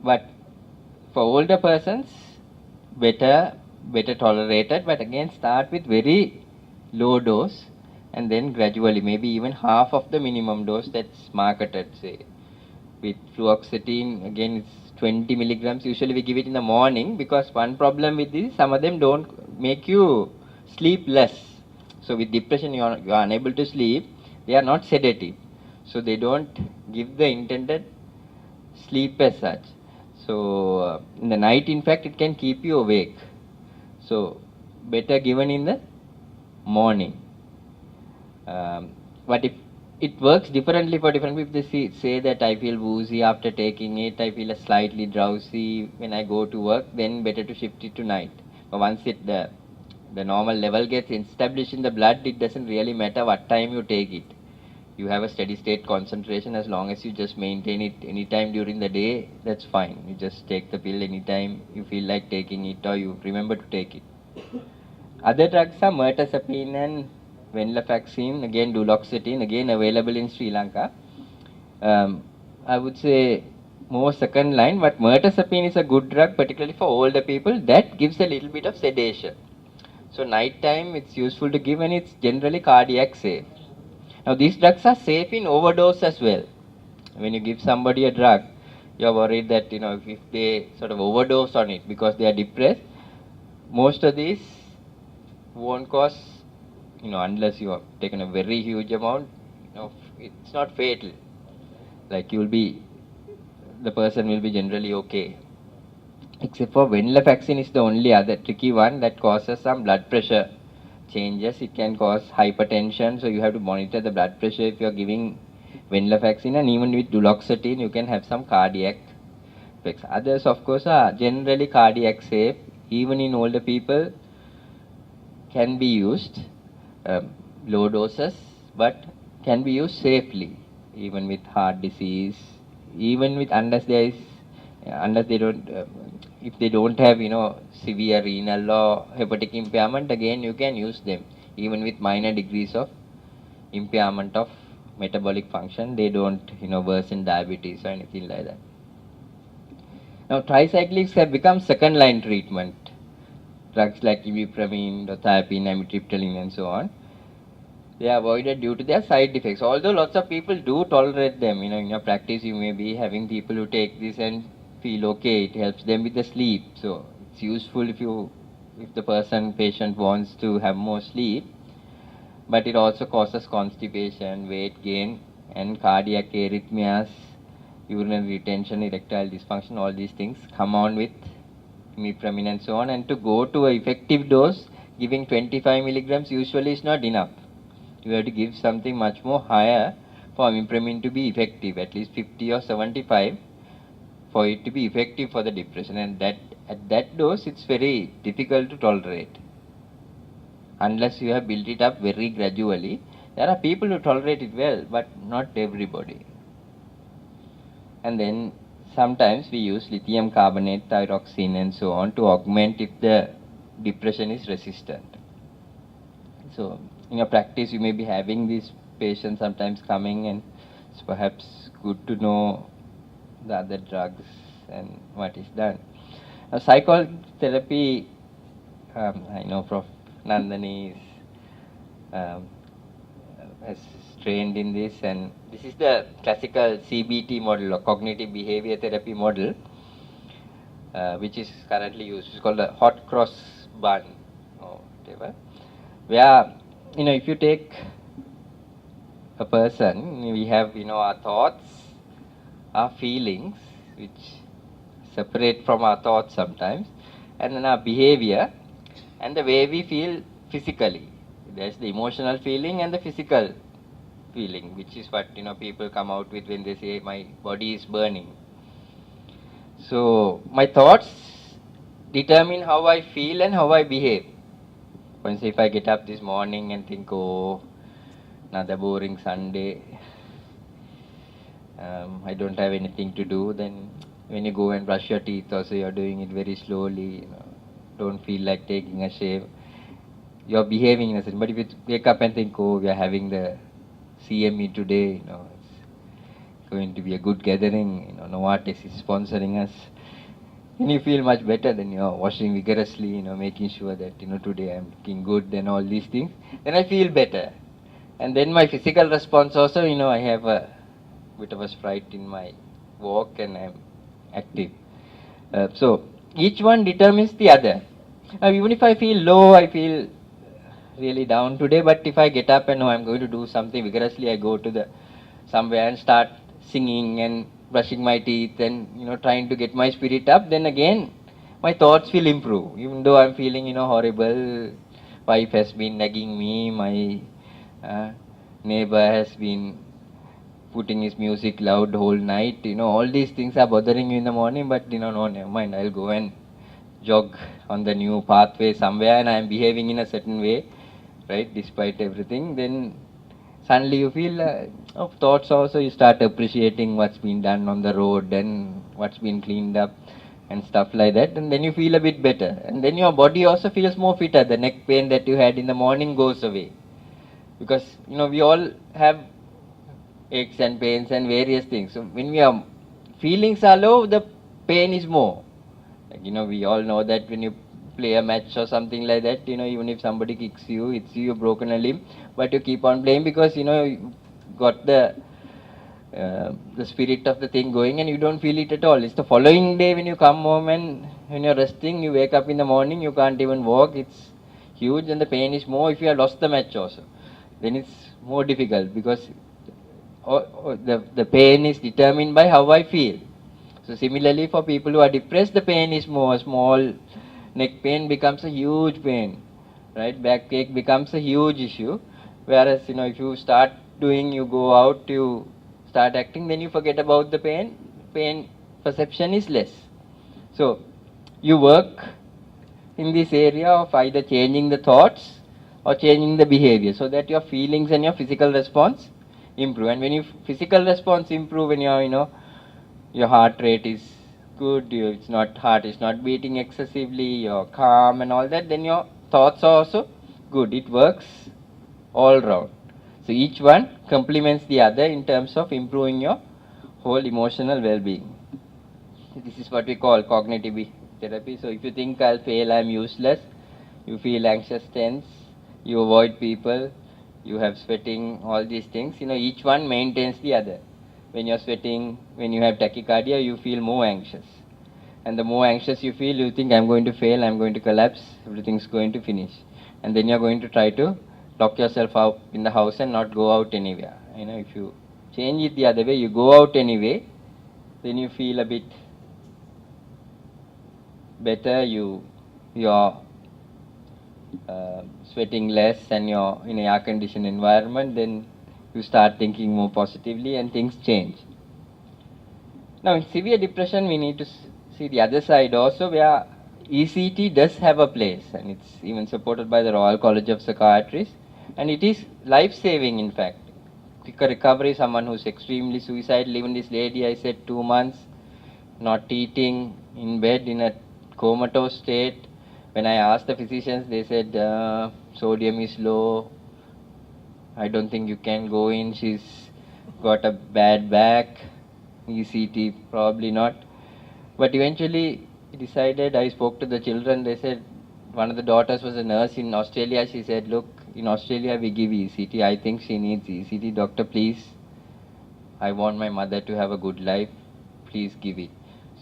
But for older persons, better tolerated, but again start with very low dose and then gradually, maybe even half of the minimum dose that's marketed. Say with fluoxetine, again it's 20 milligrams. Usually we give it in the morning, because one problem with this, some of them don't make you sleep less. So with depression, you are unable to sleep. They are not sedative, so they don't give the intended sleep as such. So in the night, in fact, it can keep you awake. So better given in the morning. But if it works differently for different people, they say that I feel woozy after taking it, I feel slightly drowsy when I go to work, then better to shift it to night. But once the normal level gets established in the blood, it doesn't really matter what time you take it. You have a steady state concentration. As long as you just maintain it anytime during the day, that's fine. You just take the pill anytime you feel like taking it, or you remember to take it. Other drugs are mirtazapine and venlafaxine, again duloxetine, again available in Sri Lanka. I would say more second line, but mirtazapine is a good drug, particularly for older people. That gives a little bit of sedation. So night time it's useful to give, and it's generally cardiac safe. Now these drugs are safe in overdose as well. When you give somebody a drug, you're worried that if they sort of overdose on it because they are depressed, most of these won't cause, unless you have taken a very huge amount, it's not fatal. Like the person will be generally okay. Except for venlafaxine is the only other tricky one that causes some blood pressure changes. It can cause hypertension, so you have to monitor the blood pressure if you're giving venlafaxine, and even with duloxetine you can have some cardiac effects. Others, of course, are generally cardiac safe, even in older people, can be used, low doses, but can be used safely, even with heart disease, even with unless they don't, if they don't have severe renal or hepatic impairment, again you can use them, even with minor degrees of impairment of metabolic function. They don't worsen diabetes or anything like that. Now tricyclics have become second line treatment. Drugs like ibipramine, thiopine, amitriptyline and so on, they are avoided due to their side effects. Although lots of people do tolerate them, in your practice you may be having people who take this and feel okay. It helps them with the sleep. So it's useful if the patient wants to have more sleep. But it also causes constipation, weight gain, and cardiac arrhythmias, urinary retention, erectile dysfunction. All these things come on with imipramine and so on. And to go to an effective dose, giving 25 milligrams usually is not enough. You have to give something much more higher for imipramine to be effective, at least 50 or 75, for it to be effective for the depression. And at that dose, it's very difficult to tolerate, unless you have built it up very gradually. There are people who tolerate it well, but not everybody. And then sometimes we use lithium carbonate, thyroxine and so on to augment if the depression is resistant. So in your practice, you may be having these patients sometimes coming, and it's perhaps good to know the other drugs and what is done. Now, psychotherapy, I know Prof. Nandani has trained in this, and this is the classical CBT model, or cognitive behavior therapy model, which is currently used. It's called the hot cross bun or whatever, where if you take a person, we have our thoughts, our feelings, which separate from our thoughts sometimes, and then our behavior and the way we feel physically. There's the emotional feeling and the physical feeling, which is what people come out with when they say my body is burning. So my thoughts determine how I feel and how I behave. For instance, if I get up this morning and think, oh, another boring Sunday, I don't have anything to do, then when you go and brush your teeth also, you're doing it very slowly, don't feel like taking a shave. You're behaving in a certain, but if you wake up and think, oh, we are having the CME today, it's going to be a good gathering, Novartis is sponsoring us, then you feel much better, then you're washing vigorously, making sure that, today I'm looking good and all these things, then I feel better. And then my physical response also, I have a bit of a sprite in my walk and I'm active. So each one determines the other. Even if I feel low, I feel really down today, but if I get up and know I'm going to do something vigorously, I go to somewhere and start singing and brushing my teeth and trying to get my spirit up, then again my thoughts will improve. Even though I'm feeling horrible, wife has been nagging me, my neighbor has been putting his music loud the whole night, all these things are bothering you in the morning, but no, never mind, I'll go and jog on the new pathway somewhere and I'm behaving in a certain way, right, despite everything. Then suddenly you feel thoughts also, you start appreciating what's been done on the road and what's been cleaned up and stuff like that, and then you feel a bit better, and then your body also feels more fitter. The neck pain that you had in the morning goes away, because we all have aches and pains and various things. So when feelings are low, the pain is more. Like, we all know that when you play a match or something like that, even if somebody kicks you, hits you, you've broken a limb, but you keep on playing because you got the spirit of the thing going and you don't feel it at all. It's the following day when you come home and when you're resting, you wake up in the morning, you can't even walk, it's huge, and the pain is more if you have lost the match also. Then it's more difficult because the pain is determined by how I feel. So similarly, for people who are depressed, the pain is more. Small neck pain becomes a huge pain, right? Backache becomes a huge issue. Whereas, if you start doing, you go out, you start acting, then you forget about the pain. Pain perception is less. So you work in this area of either changing the thoughts or changing the behavior so that your feelings and your physical response improve. And when your physical response improve, when your heart rate is good, heart is not beating excessively, you're calm and all that, then your thoughts are also good. It works all round. So each one complements the other in terms of improving your whole emotional well-being. This is what we call cognitive therapy. So if you think I'll fail, I'm useless, you feel anxious, tense, you avoid people, you have sweating, all these things, each one maintains the other. When you're sweating, when you have tachycardia, you feel more anxious. And the more anxious you feel, you think I'm going to fail, I'm going to collapse, everything's going to finish. And then you're going to try to lock yourself out in the house and not go out anywhere. If you change it the other way, you go out anyway, then you feel a bit better, you're sweating less and you're in an air-conditioned environment, then you start thinking more positively and things change. Now, in severe depression, we need to see the other side also, where ECT does have a place, and it's even supported by the Royal College of Psychiatrists, and it is life-saving, in fact. Quicker recovery, someone who's extremely suicidal, even this lady, I said 2 months, not eating, in bed, in a comatose state. When I asked the physicians, they said sodium is low, I don't think you can go in, she's got a bad back, ECT probably not. But eventually decided, I spoke to the children, they said, one of the daughters was a nurse in Australia, she said, look, in Australia we give ECT, I think she needs ECT, doctor please, I want my mother to have a good life, please give it.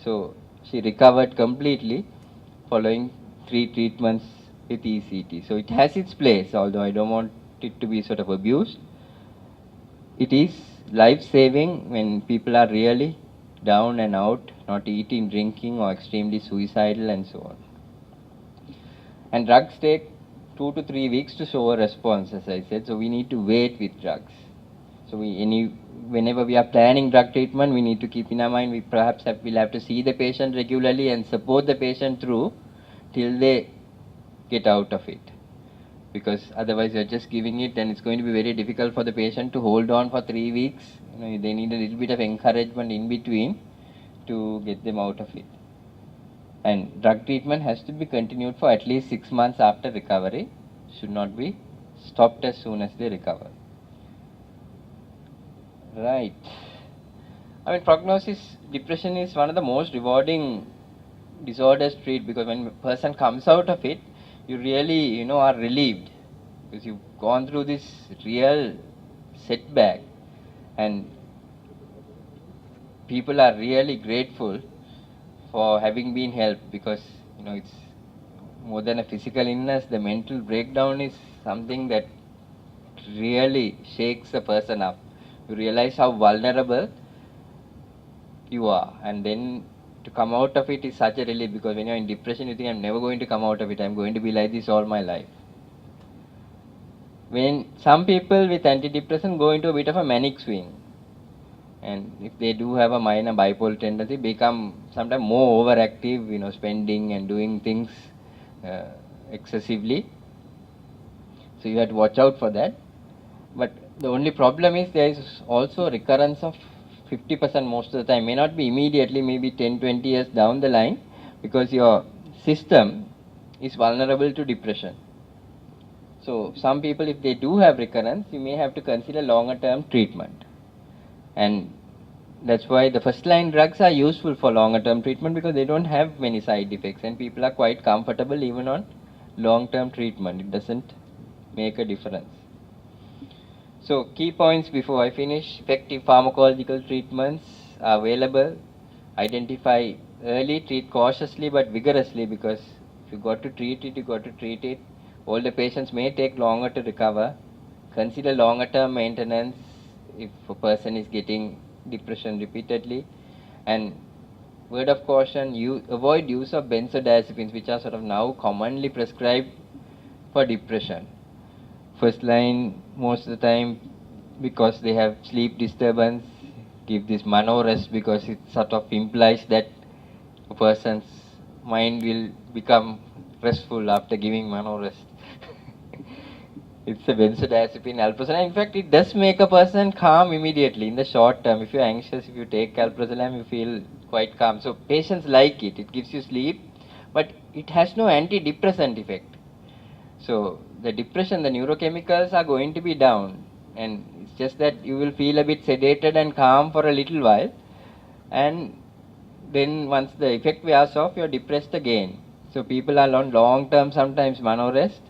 So she recovered completely following 3 treatments with ECT. So it has its place, although I don't want it to be sort of abused. It is life-saving when people are really down and out, not eating, drinking, or extremely suicidal, and so on. And drugs take 2 to 3 weeks to show a response, as I said, so we need to wait with drugs. So whenever we are planning drug treatment, we need to keep in our mind we perhaps will have to see the patient regularly and support the patient through till they get out of it. Because otherwise you're just giving it and it's going to be very difficult for the patient to hold on for 3 weeks. They need a little bit of encouragement in between to get them out of it. And drug treatment has to be continued for at least 6 months after recovery. Should not be stopped as soon as they recover. Right. I mean, prognosis, depression is one of the most rewarding disorders to treat, because when a person comes out of it, you really, are relieved because you've gone through this real setback, and people are really grateful for having been helped, because, it's more than a physical illness. The mental breakdown is something that really shakes a person up. You realize how vulnerable you are, and then to come out of it is such a relief, because when you're in depression you think, I'm never going to come out of it, I'm going to be like this all my life. When some people with antidepressant go into a bit of a manic swing, and if they do have a minor bipolar tendency, become sometimes more overactive, spending and doing things excessively. So you have to watch out for that. But the only problem is there is also recurrence of 50% most of the time. May not be immediately, maybe 10-20 years down the line, because your system is vulnerable to depression. So some people, if they do have recurrence, you may have to consider longer term treatment. And that's why the first line drugs are useful for longer term treatment, because they don't have many side effects and people are quite comfortable even on long term treatment. It doesn't make a difference. So key points before I finish: effective pharmacological treatments are available. Identify early, treat cautiously but vigorously, because if you got to treat it, you got to treat it. Older patients may take longer to recover. Consider longer term maintenance if a person is getting depression repeatedly. And word of caution, you avoid use of benzodiazepines, which are sort of now commonly prescribed for depression. First line, most of the time, because they have sleep disturbance, give this mano rest, because it sort of implies that a person's mind will become restful after giving mano rest. It's a benzodiazepine, alprazolam. In fact, it does make a person calm immediately in the short term. If you're anxious, if you take alprazolam, you feel quite calm. So patients like it. It gives you sleep, but it has no antidepressant effect. So the depression, the neurochemicals are going to be down, and it's just that you will feel a bit sedated and calm for a little while, and then once the effect wears off, you're depressed again. So people are on long term, sometimes mano rest,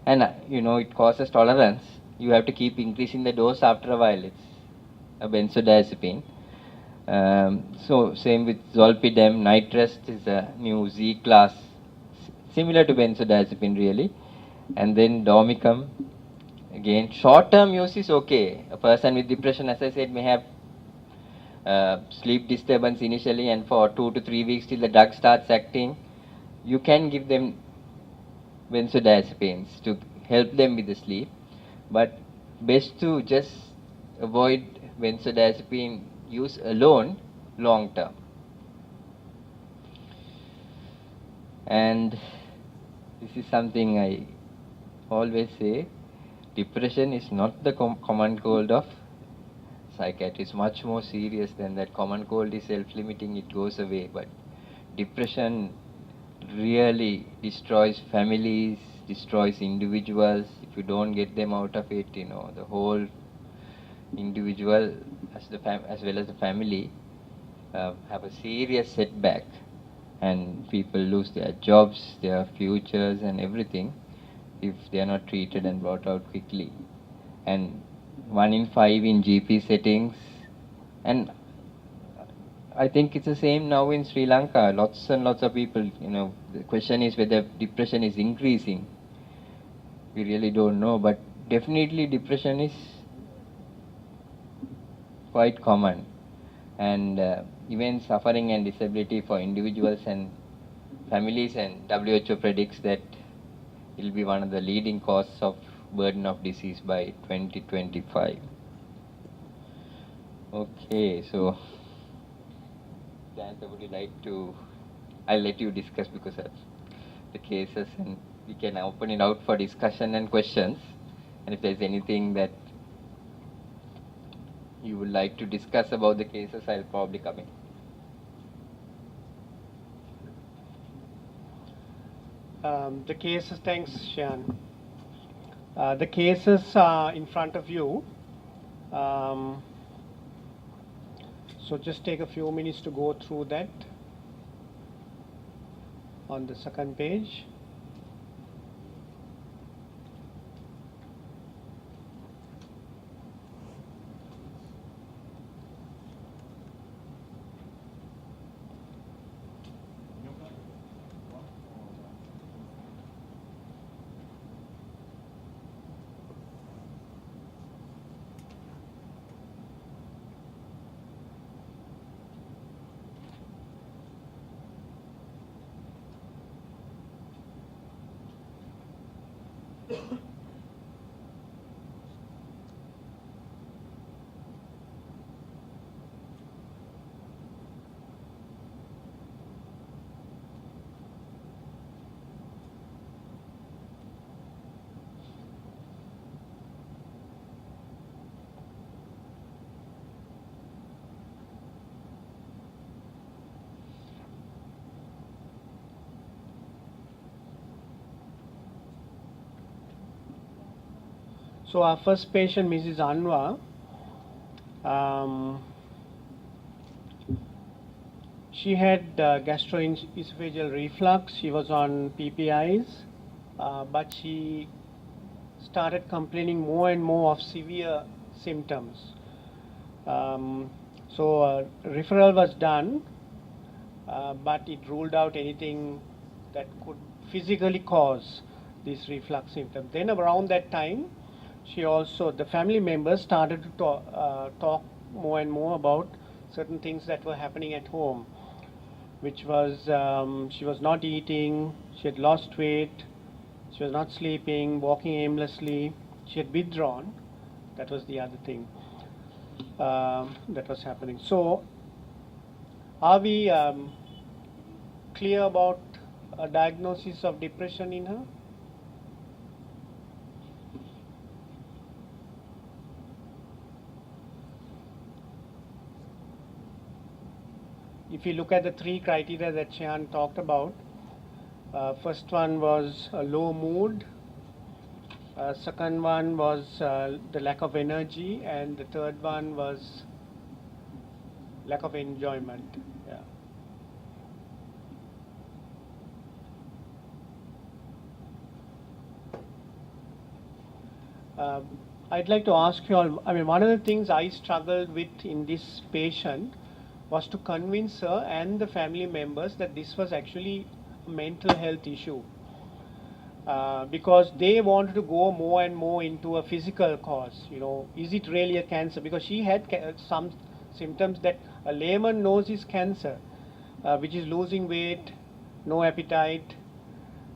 and it causes tolerance. You have to keep increasing the dose after a while. It's a benzodiazepine. So same with zolpidem. Night rest is a new Z class, similar to benzodiazepine really. And then Domicum. Again, short-term use is okay. A person with depression, as I said, may have sleep disturbance initially, and for 2 to 3 weeks till the drug starts acting, you can give them benzodiazepines to help them with the sleep. But best to just avoid benzodiazepine use alone long-term. And this is something I always say: depression is not the common cold of psychiatry. It's much more serious than that. Common cold is self-limiting, it goes away, but depression really destroys families, destroys individuals. If you don't get them out of it, the whole individual as well as the family have a serious setback, and people lose their jobs, their futures and everything if they are not treated and brought out quickly. And 1 in 5 in GP settings, and I think it's the same now in Sri Lanka. Lots and lots of people, the question is whether depression is increasing. We really don't know, but definitely depression is quite common. and even suffering and disability for individuals and families, and WHO predicts that it will be one of the leading causes of burden of disease by 2025. Okay, so Jayanta, would you like to, I'll let you discuss because of the cases, and we can open it out for discussion and questions. And if there's anything that you would like to discuss about the cases, I'll probably come in. The cases, thanks, Shan. The cases are in front of you. So just take a few minutes to go through that on the second page. So our first patient, Mrs. Anwar, she had gastroesophageal reflux. She was on PPIs, but she started complaining more and more of severe symptoms. So referral was done, but it ruled out anything that could physically cause these reflux symptoms. Then around that time, the family members started to talk more and more about certain things that were happening at home, which was she was not eating, she had lost weight, she was not sleeping, walking aimlessly, she had withdrawn. That was the other thing that was happening. So, are we clear about a diagnosis of depression in her? If you look at the three criteria that Chhan talked about, first one was low mood, second one was the lack of energy, and the third one was lack of enjoyment. I'd like to ask you all, I mean, one of the things I struggled with in this patient was to convince her and the family members that this was actually a mental health issue. Because they wanted to go more and more into a physical cause. You know, is it really a cancer? Because she had some symptoms that a layman knows is cancer, which is losing weight, no appetite.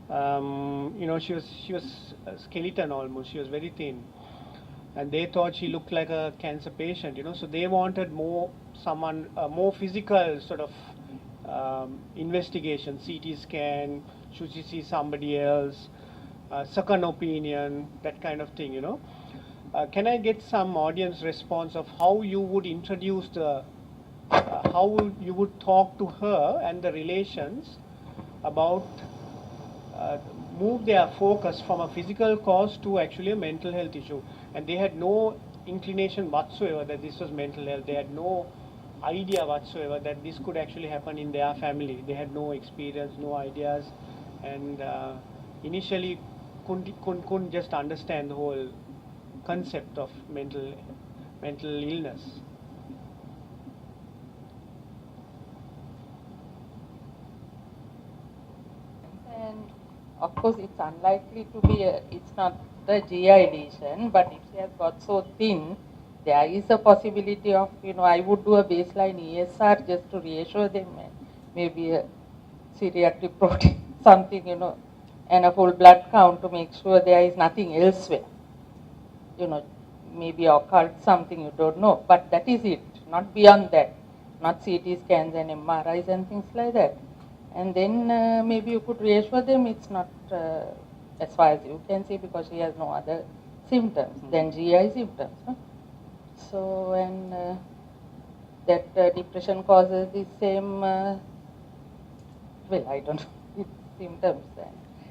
You know, she was a skeleton almost. She was very thin, and they thought she looked like a cancer patient. You know, so they wanted more physical sort of investigation, CT scan. Should she see somebody else? Second opinion, that kind of thing, you know. Can I get some audience response of how you would introduce how you would talk to her and the relations about move their focus from a physical cause to actually a mental health issue? And they had no inclination whatsoever that this was mental health. They had no idea whatsoever that this could actually happen in their family. They had no experience, no ideas, and initially couldn't just understand the whole concept of mental illness. And of course, it's unlikely to be it's not the GI lesion, but if she has got so thin there is a possibility of, I would do a baseline ESR just to reassure them, and maybe a C-reactive protein, something, and a full blood count to make sure there is nothing elsewhere. Maybe occult something you don't know, but that is it, not beyond that, not CT scans and MRIs and things like that. And then maybe you could reassure them it's not, as far as you can see, because she has no other symptoms than GI symptoms. No? So, and that depression causes the same, well, I don't know, symptoms.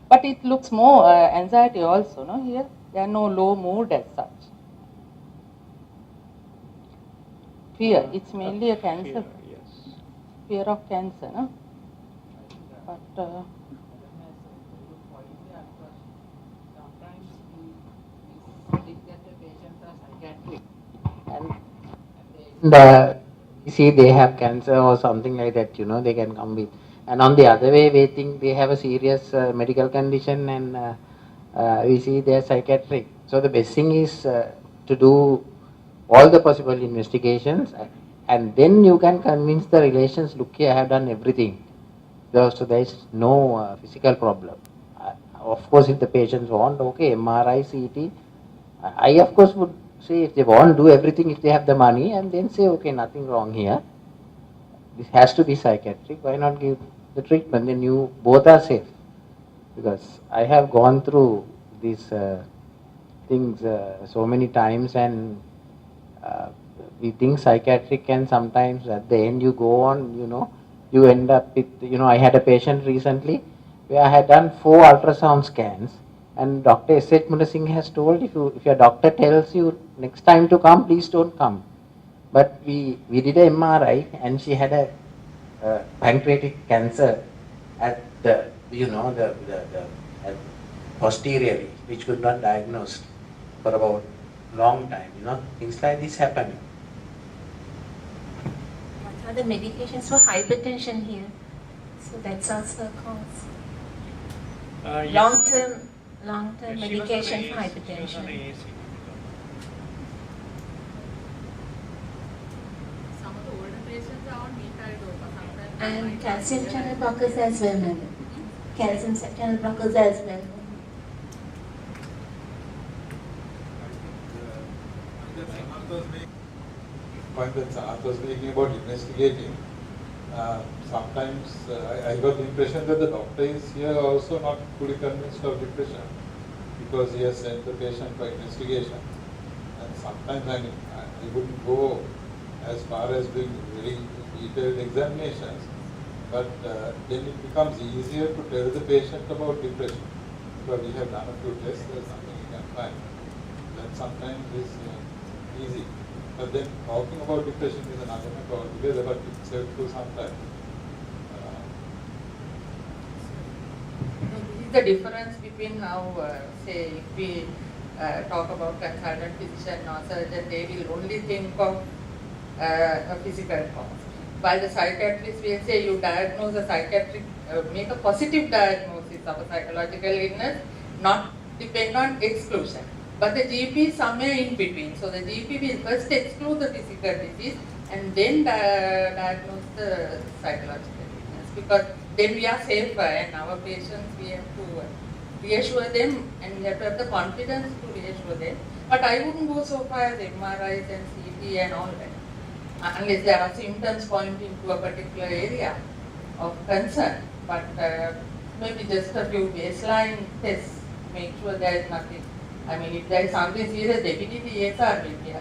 But it looks more anxiety also, no, here. There are no low mood as such. Fear, it's mainly a cancer. Fear, yes. Fear of cancer, no? But and you see they have cancer or something like that, they can come with. And on the other way, we think they have a serious medical condition, and we see they are psychiatric. So the best thing is to do all the possible investigations, and then you can convince the relations, look here, I have done everything. So there is no physical problem. Of course, if the patients want, okay, MRI, CT, I of course would say if they want, do everything if they have the money, and then say, okay, nothing wrong here. This has to be psychiatric. Why not give the treatment? Then you both are safe. Because I have gone through these things so many times, and we think psychiatric, and sometimes at the end you go on, you end up with, I had a patient recently where I had done 4 ultrasound scans, and Dr. S.H. Munasinghe has told, if your doctor tells you next time to come, please don't come. But we did a MRI, and she had a pancreatic cancer at the, at posteriorly, which was not diagnosed for about long time. Things like this happen. What are the medications for hypertension here? So that's also a cause. Yes. Long-term Yes, she was on medication AAC, for she was on hypertension. AAC. Some of the older patients are on beta-dopa. Sometimes And calcium channel blockers as well, madam. Calcium channel blockers as well. Point that Sahat was making about investigating, sometimes I got the impression that the doctor is here also not fully convinced of depression because he has sent the patient for investigation. And sometimes I wouldn't go as far as doing very detailed examinations, but then it becomes easier to tell the patient about depression because we have done a few tests, there's something you can find. That sometimes is easy. But then talking about depression is another matter altogether, but it's helpful sometimes. This is the difference between how, say, if we talk about consultant physician or surgeon, they will only think of a physical cause. While the psychiatrist will say you diagnose a psychiatric, make a positive diagnosis of a psychological illness, not depend on exclusion. But the GP is somewhere in between. So the GP will first exclude the physical disease and then diagnose the psychological illness, because then we are safer, and our patients, we have to reassure them, and we have to have the confidence to reassure them. But I wouldn't go so far as MRIs and CT and all that, unless there are symptoms pointing to a particular area of concern. But maybe just a few baseline tests, make sure there is nothing. I mean, if there is something serious, definitely ESR will be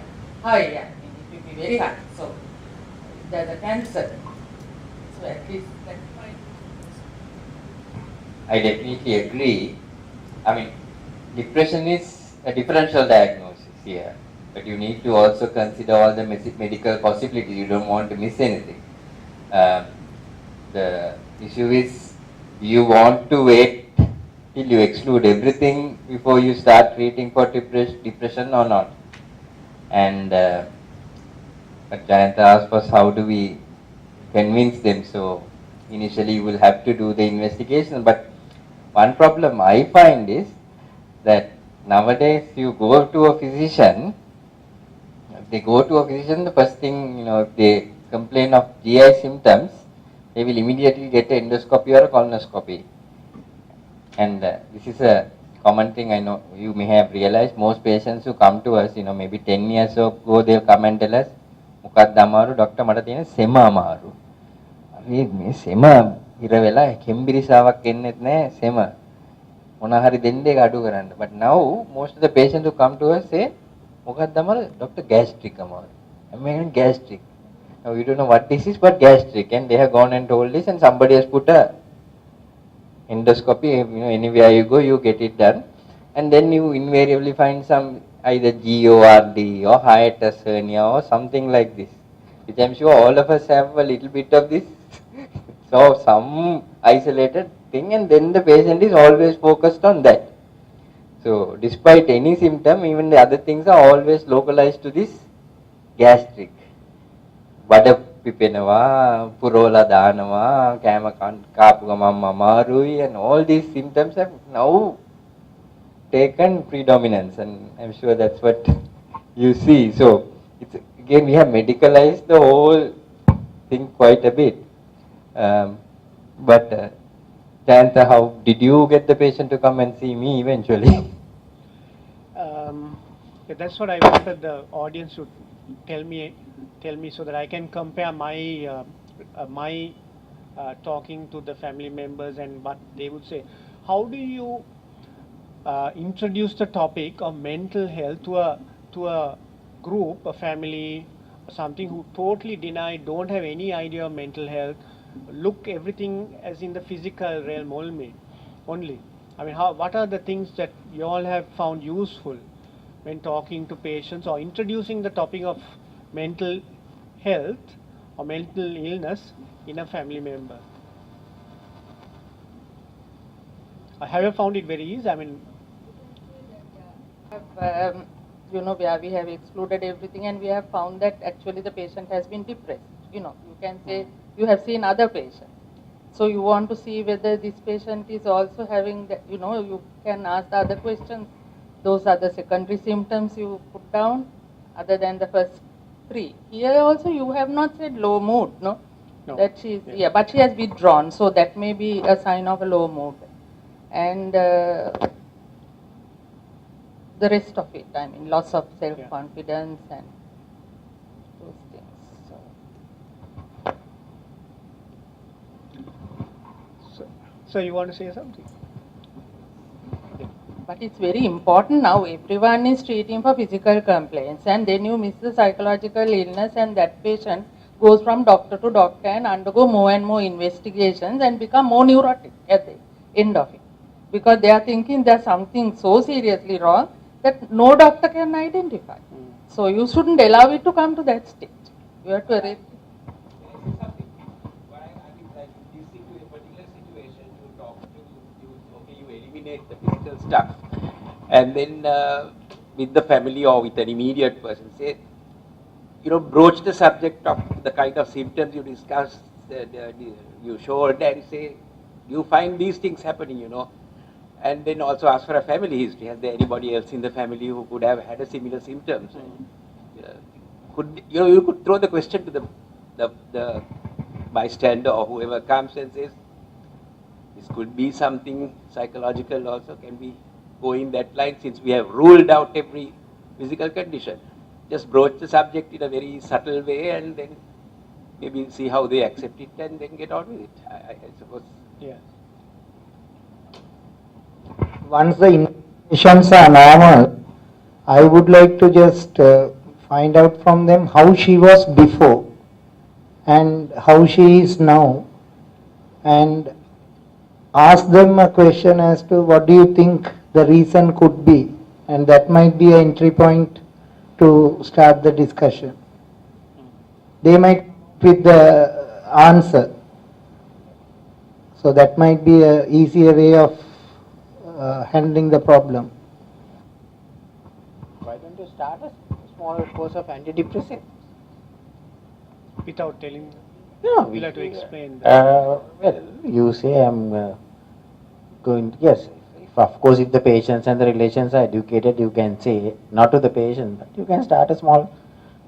high. I mean, it will be very high. So, if there is a cancer, so at least that point. I definitely agree. I mean, depression is a differential diagnosis here, but you need to also consider all the medical possibilities. You don't want to miss anything. The issue is, you want to wait till you exclude everything before you start treating for depression or not. And but Jayanta asked us, how do we convince them? So initially you will have to do the investigation, but one problem I find is that nowadays you go to a physician, they go to a physician, the first thing, if they complain of GI symptoms, they will immediately get an endoscopy or a colonoscopy. And this is a common thing. I know you may have realized. Most patients who come to us, maybe 10 years ago, they'll come and tell us, මොකක්ද අමාරු doctor මට තියෙන සෙම අමාරු. මේ සෙම ඉර වෙලා කෙම්බිරිසාවක් එන්නෙත් නැහැ සෙම. මොනවා හරි දෙන්න ඒක අඩු කරන්න. But now most of the patients who come to us say, මොකක්ද අමාරු ඩොක්ටර් gastric අමාරු. I'm having gastric. Now we don't know what this is, but gastric, and they have gone and told this, and somebody has put a endoscopy. Anywhere you go, you get it done, and then you invariably find some either GORD or hiatus hernia or something like this, which I'm sure all of us have a little bit of this. So some isolated thing, and then the patient is always focused on that. So despite any symptom, even the other things are always localized to this gastric. බඩ පිපෙනවා, පුරෝලා දානවා, කෑම කාපු ගමන් අමාරුයි, and all these symptoms have now taken predominance, and I'm sure that's what you see. So it's, again, we have medicalized the whole thing quite a bit. But Jayanta, how did you get the patient to come and see me eventually? Yeah, that's what I wanted the audience to tell me so that I can compare my talking to the family members and what they would say. How do you introduce the topic of mental health to a group, a family, something who totally deny, don't have any idea of mental health, look everything as in the physical realm only? I mean, what are the things that you all have found useful when talking to patients or introducing the topic of mental health or mental illness in a family member? Have you found it very easy? I mean, where we have excluded everything, and we have found that actually the patient has been depressed. You can say you have seen other patients. So you want to see whether this patient is also having, you can ask the other questions. Those are the secondary symptoms you put down, other than the first three. Here also you have not said low mood, no? That she is, but she has withdrawn, so that may be a sign of a low mood. And the rest of it, I mean, loss of self-confidence and those things. So you want to say something? But it's very important now. Everyone is treating for physical complaints, and then you miss the psychological illness, and that patient goes from doctor to doctor and undergo more and more investigations and become more neurotic at the end of it. Because they are thinking there's something so seriously wrong that no doctor can identify. So you shouldn't allow it to come to that stage. You have to arrest it. The physical stuff, and then with the family or with an immediate person, say, broach the subject of the kind of symptoms you discussed, you showed, and say, you find these things happening, and then also ask for a family history. Has there anybody else in the family who could have had a similar symptoms? You could throw the question to the bystander or whoever comes and says, this could be something psychological also, can we go in that line, since we have ruled out every physical condition? Just broach the subject in a very subtle way, and then maybe see how they accept it, and then get on with it, I suppose. Yeah. Once the indications are normal, I would like to just find out from them how she was before and how she is now, and ask them a question as to what do you think the reason could be, and that might be an entry point to start the discussion. They might with the answer, so that might be an easier way of handling the problem. Why don't you start a small course of antidepressants? Without telling them? No, We'll have to explain that. well, you say I'm going, yes, of course if the patients and the relations are educated, you can say, not to the patient, but you can start a small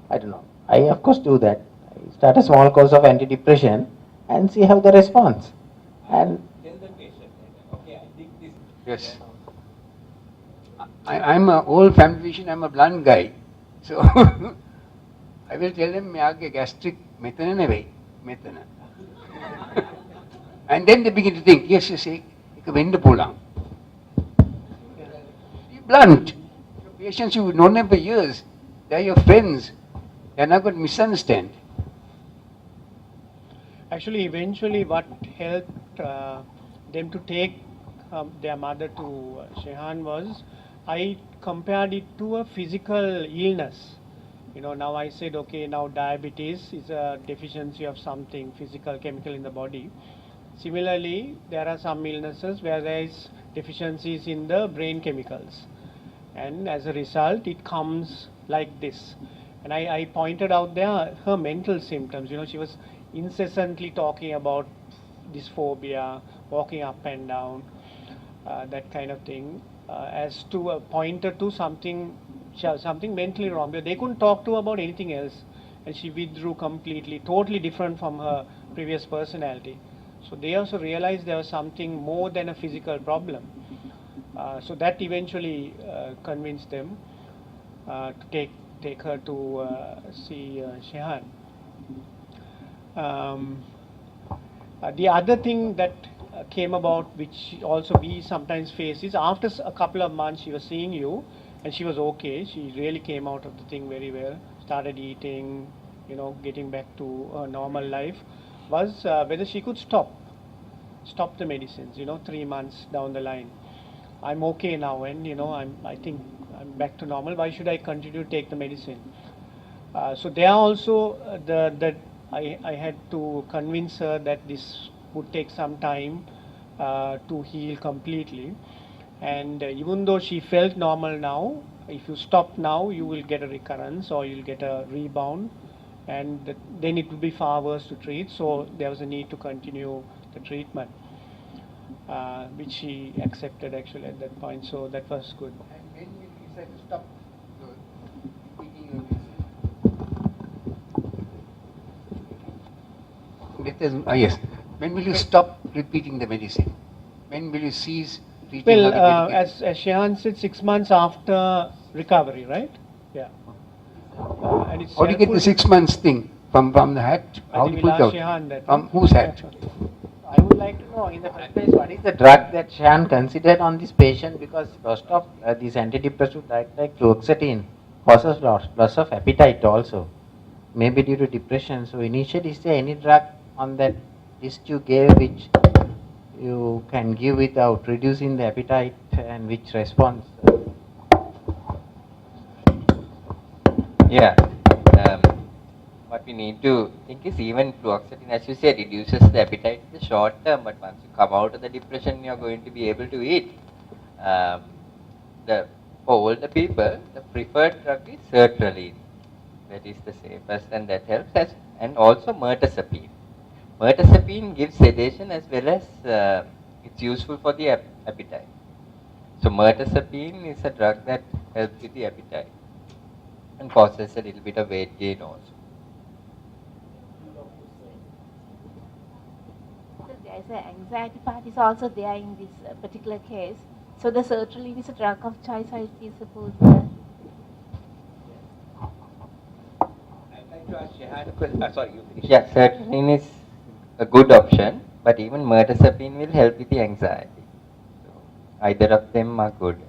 I don't know. I of course do that. I start a small course of antidepressant and see how the response. And Tell the patient, okay, I think this. Yes. I'm an old family physician, I'm a blunt guy. So I will tell them, "Meyage gastric metana neveyi, metana." And then they begin to think, yes, yes, ek vendu polam. Be blunt. Your patients you've known them for years, they're your friends. They're not going to misunderstand. Actually, eventually, what helped them to take their mother to Shehan was, I compared it to a physical illness. You know, now I said, okay, now diabetes is a deficiency of something physical, chemical in the body. Similarly, there are some illnesses where there is deficiencies in the brain chemicals, and as a result, it comes like this. And I pointed out there her mental symptoms. You know, she was incessantly talking about dysphobia, walking up and down, that kind of thing, as to a pointer to something mentally wrong. But they couldn't talk to her about anything else, and she withdrew completely, totally different from her previous personality. So they also realized there was something more than a physical problem. So that eventually convinced them to take her to see Shehan. The other thing that came about, which also we sometimes face, is after a couple of months she was seeing you and she was okay. She really came out of the thing very well, started eating, you know, getting back to her normal life, was whether she could stop the medicines, you know, 3 months down the line. I'm okay now, and you know, I think I'm back to normal. Why should I continue to take the medicine? So there also I had to convince her that this would take some time to heal completely. And even though she felt normal now, if you stop now, you will get a recurrence or you'll get a rebound, and then it will be far worse to treat. So there was a need to continue the treatment, which she accepted actually at that point. So that was good. And when will you decide to stop repeating yes. When will you stop repeating the medicine? When will you cease treating Well, her? as Shehan said, 6 months after recovery, right? Yeah. And it's How do you get the 6 months thing? From the hat? I How think do you we'll pull it ask out? Shehan that. From whose hat? I would like to know in the first place what is the drug that Shehan considered on this patient, because most of these antidepressive drugs like fluoxetine causes loss of appetite also, maybe due to depression. So initially, is there any drug on that list you gave which you can give without reducing the appetite, and which responds? Yeah. What we need to think is, even fluoxetine, as you said, reduces the appetite in the short term, but once you come out of the depression, you are going to be able to eat. For older people, the preferred drug is sertraline. That is the safest, and that helps us. And also mirtazapine. Mirtazapine gives sedation as well as it's useful for the appetite. So mirtazapine is a drug that helps with the appetite and causes a little bit of weight gain also. So there's an anxiety part is also there in this particular case. So the sertraline is a drug of choice, I suppose. I'd like to ask Shehan a question. Sorry, you finish. Yeah, sertraline is a good option, but even mirtazapine will help with the anxiety. So either of them are good.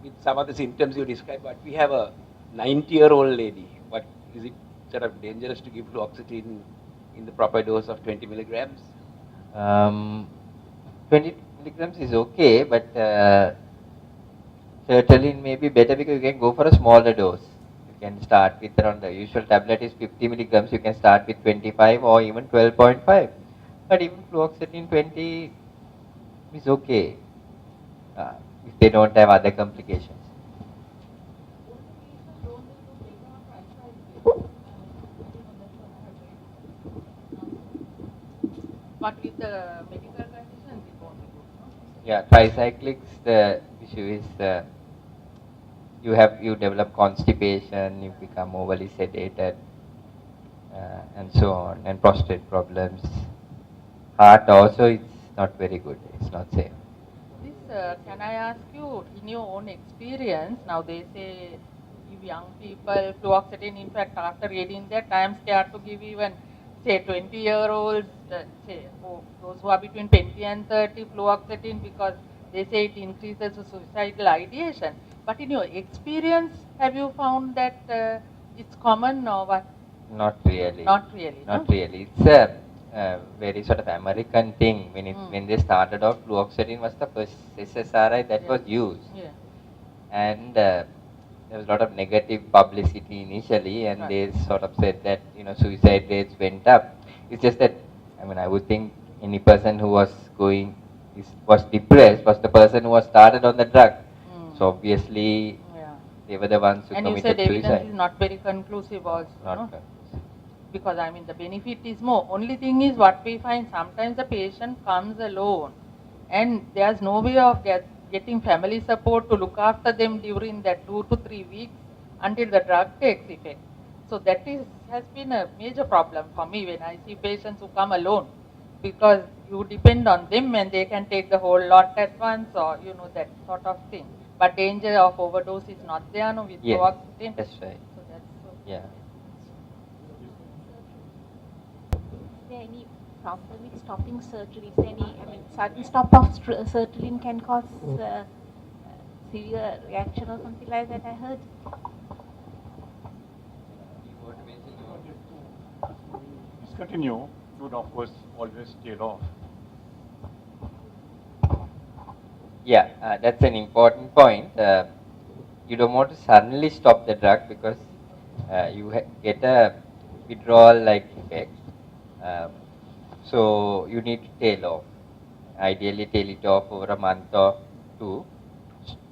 With some of the symptoms you described, but we have a 90-year-old lady. What is it sort of dangerous to give fluoxetine in the proper dose of 20 milligrams? 20 milligrams is okay, but sertraline may be better because you can go for a smaller dose. You can start with around, the usual tablet is 50 milligrams, you can start with 25 or even 12.5. But even fluoxetine 20 is okay if they don't have other complications. But with the medical conditions, it won't be good, no? Yeah, tricyclics, the issue is you develop constipation, you become overly sedated, and so on, and prostate problems. Heart also, it's not very good. It's not safe. Can I ask you, in your own experience, now they say give young people fluoxetine, in fact, after reading that, I am scared to give even, say, 20-year-olds, those who are between 20 and 30 fluoxetine, because they say it increases the suicidal ideation. But in your experience, have you found that it's common or what? Not really. Not really. Not no? really. It's a very sort of American thing. When they started off, fluoxetine was the first SSRI that was used. Yeah. And there was a lot of negative publicity initially, and they sort of said that suicide rates went up. It's just that I would think any person who was depressed was the person who was started on the drug. So obviously they were the ones who and you committed said evidence suicide. is not very conclusive also. Not no? conclusive. Because the benefit is more. Only thing is what we find, sometimes the patient comes alone and there's no way of getting family support to look after them during that 2 to 3 weeks until the drug takes effect. So that has been a major problem for me when I see patients who come alone, because you depend on them and they can take the whole lot at once, or that sort of thing. But danger of overdose is not there with Yes, fluoxetine. that's right. So that's Yeah. Is there any problem with stopping surgery? Is there any, sudden stop of sertraline can cause severe reaction or something like that, I heard? Discontinue, you would of course always tail off. Yeah, that's an important point. You don't want to suddenly stop the drug because you get a withdrawal-like effect. So you need to tail off. Ideally, tail it off over a month or two.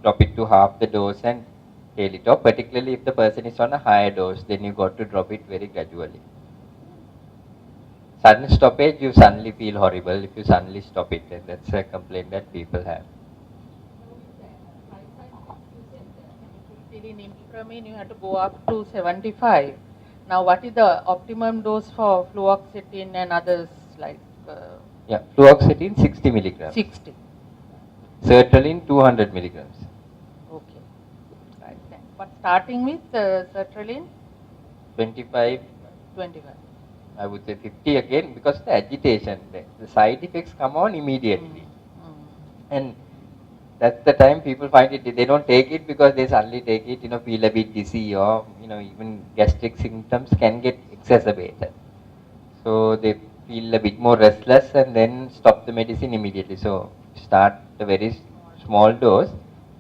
Drop it to half the dose and tail it off. Particularly if the person is on a higher dose, then you got to drop it very gradually. Sudden stoppage, you suddenly feel horrible if you suddenly stop it, and that's a complaint that people have. In Imipramine, you have to go up to 75. Now, what is the optimum dose for fluoxetine and others like? Fluoxetine 60 milligrams. 60. Sertraline 200 milligrams. Okay. Right. But starting with sertraline? 25. 25. I would say 50 again, because the agitation, the side effects come on immediately. And that's the time people find it, they don't take it because they suddenly take it, feel a bit dizzy, or, even gastric symptoms can get exacerbated. So they feel a bit more restless and then stop the medicine immediately. So start a very small dose,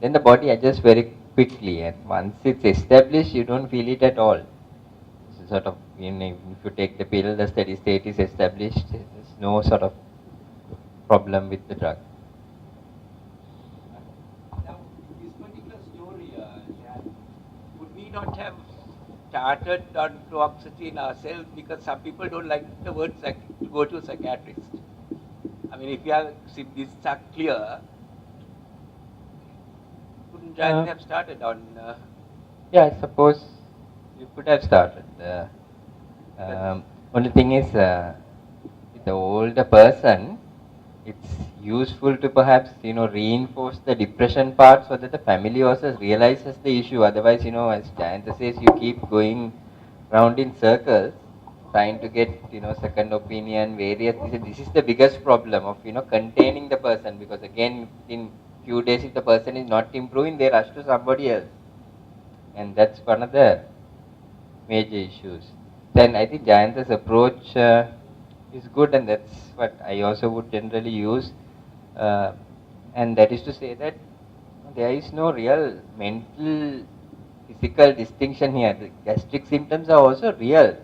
then the body adjusts very quickly, and once it's established, you don't feel it at all. It's sort of, if you take the pill, the steady state is established, there's no sort of problem with the drug. Now, this particular story, would we not have started on fluoxetine ourselves, because some people don't like the word to go to a psychiatrist? If this are clear, couldn't Jayanth have started on? Yeah, I suppose you could have started. Only thing is, with the older person, it's useful to perhaps, reinforce the depression part so that the family also realizes the issue. Otherwise, as Jayanth says, you keep going round in circles, trying to get, second opinion, various. This is the biggest problem of, containing the person, because again, in few days, if the person is not improving, they rush to somebody else. And that's one of the major issues. Then I think Jayanth's approach is good, and that's what I also would generally use. And that is to say that there is no real mental, physical distinction here. The gastric symptoms are also real.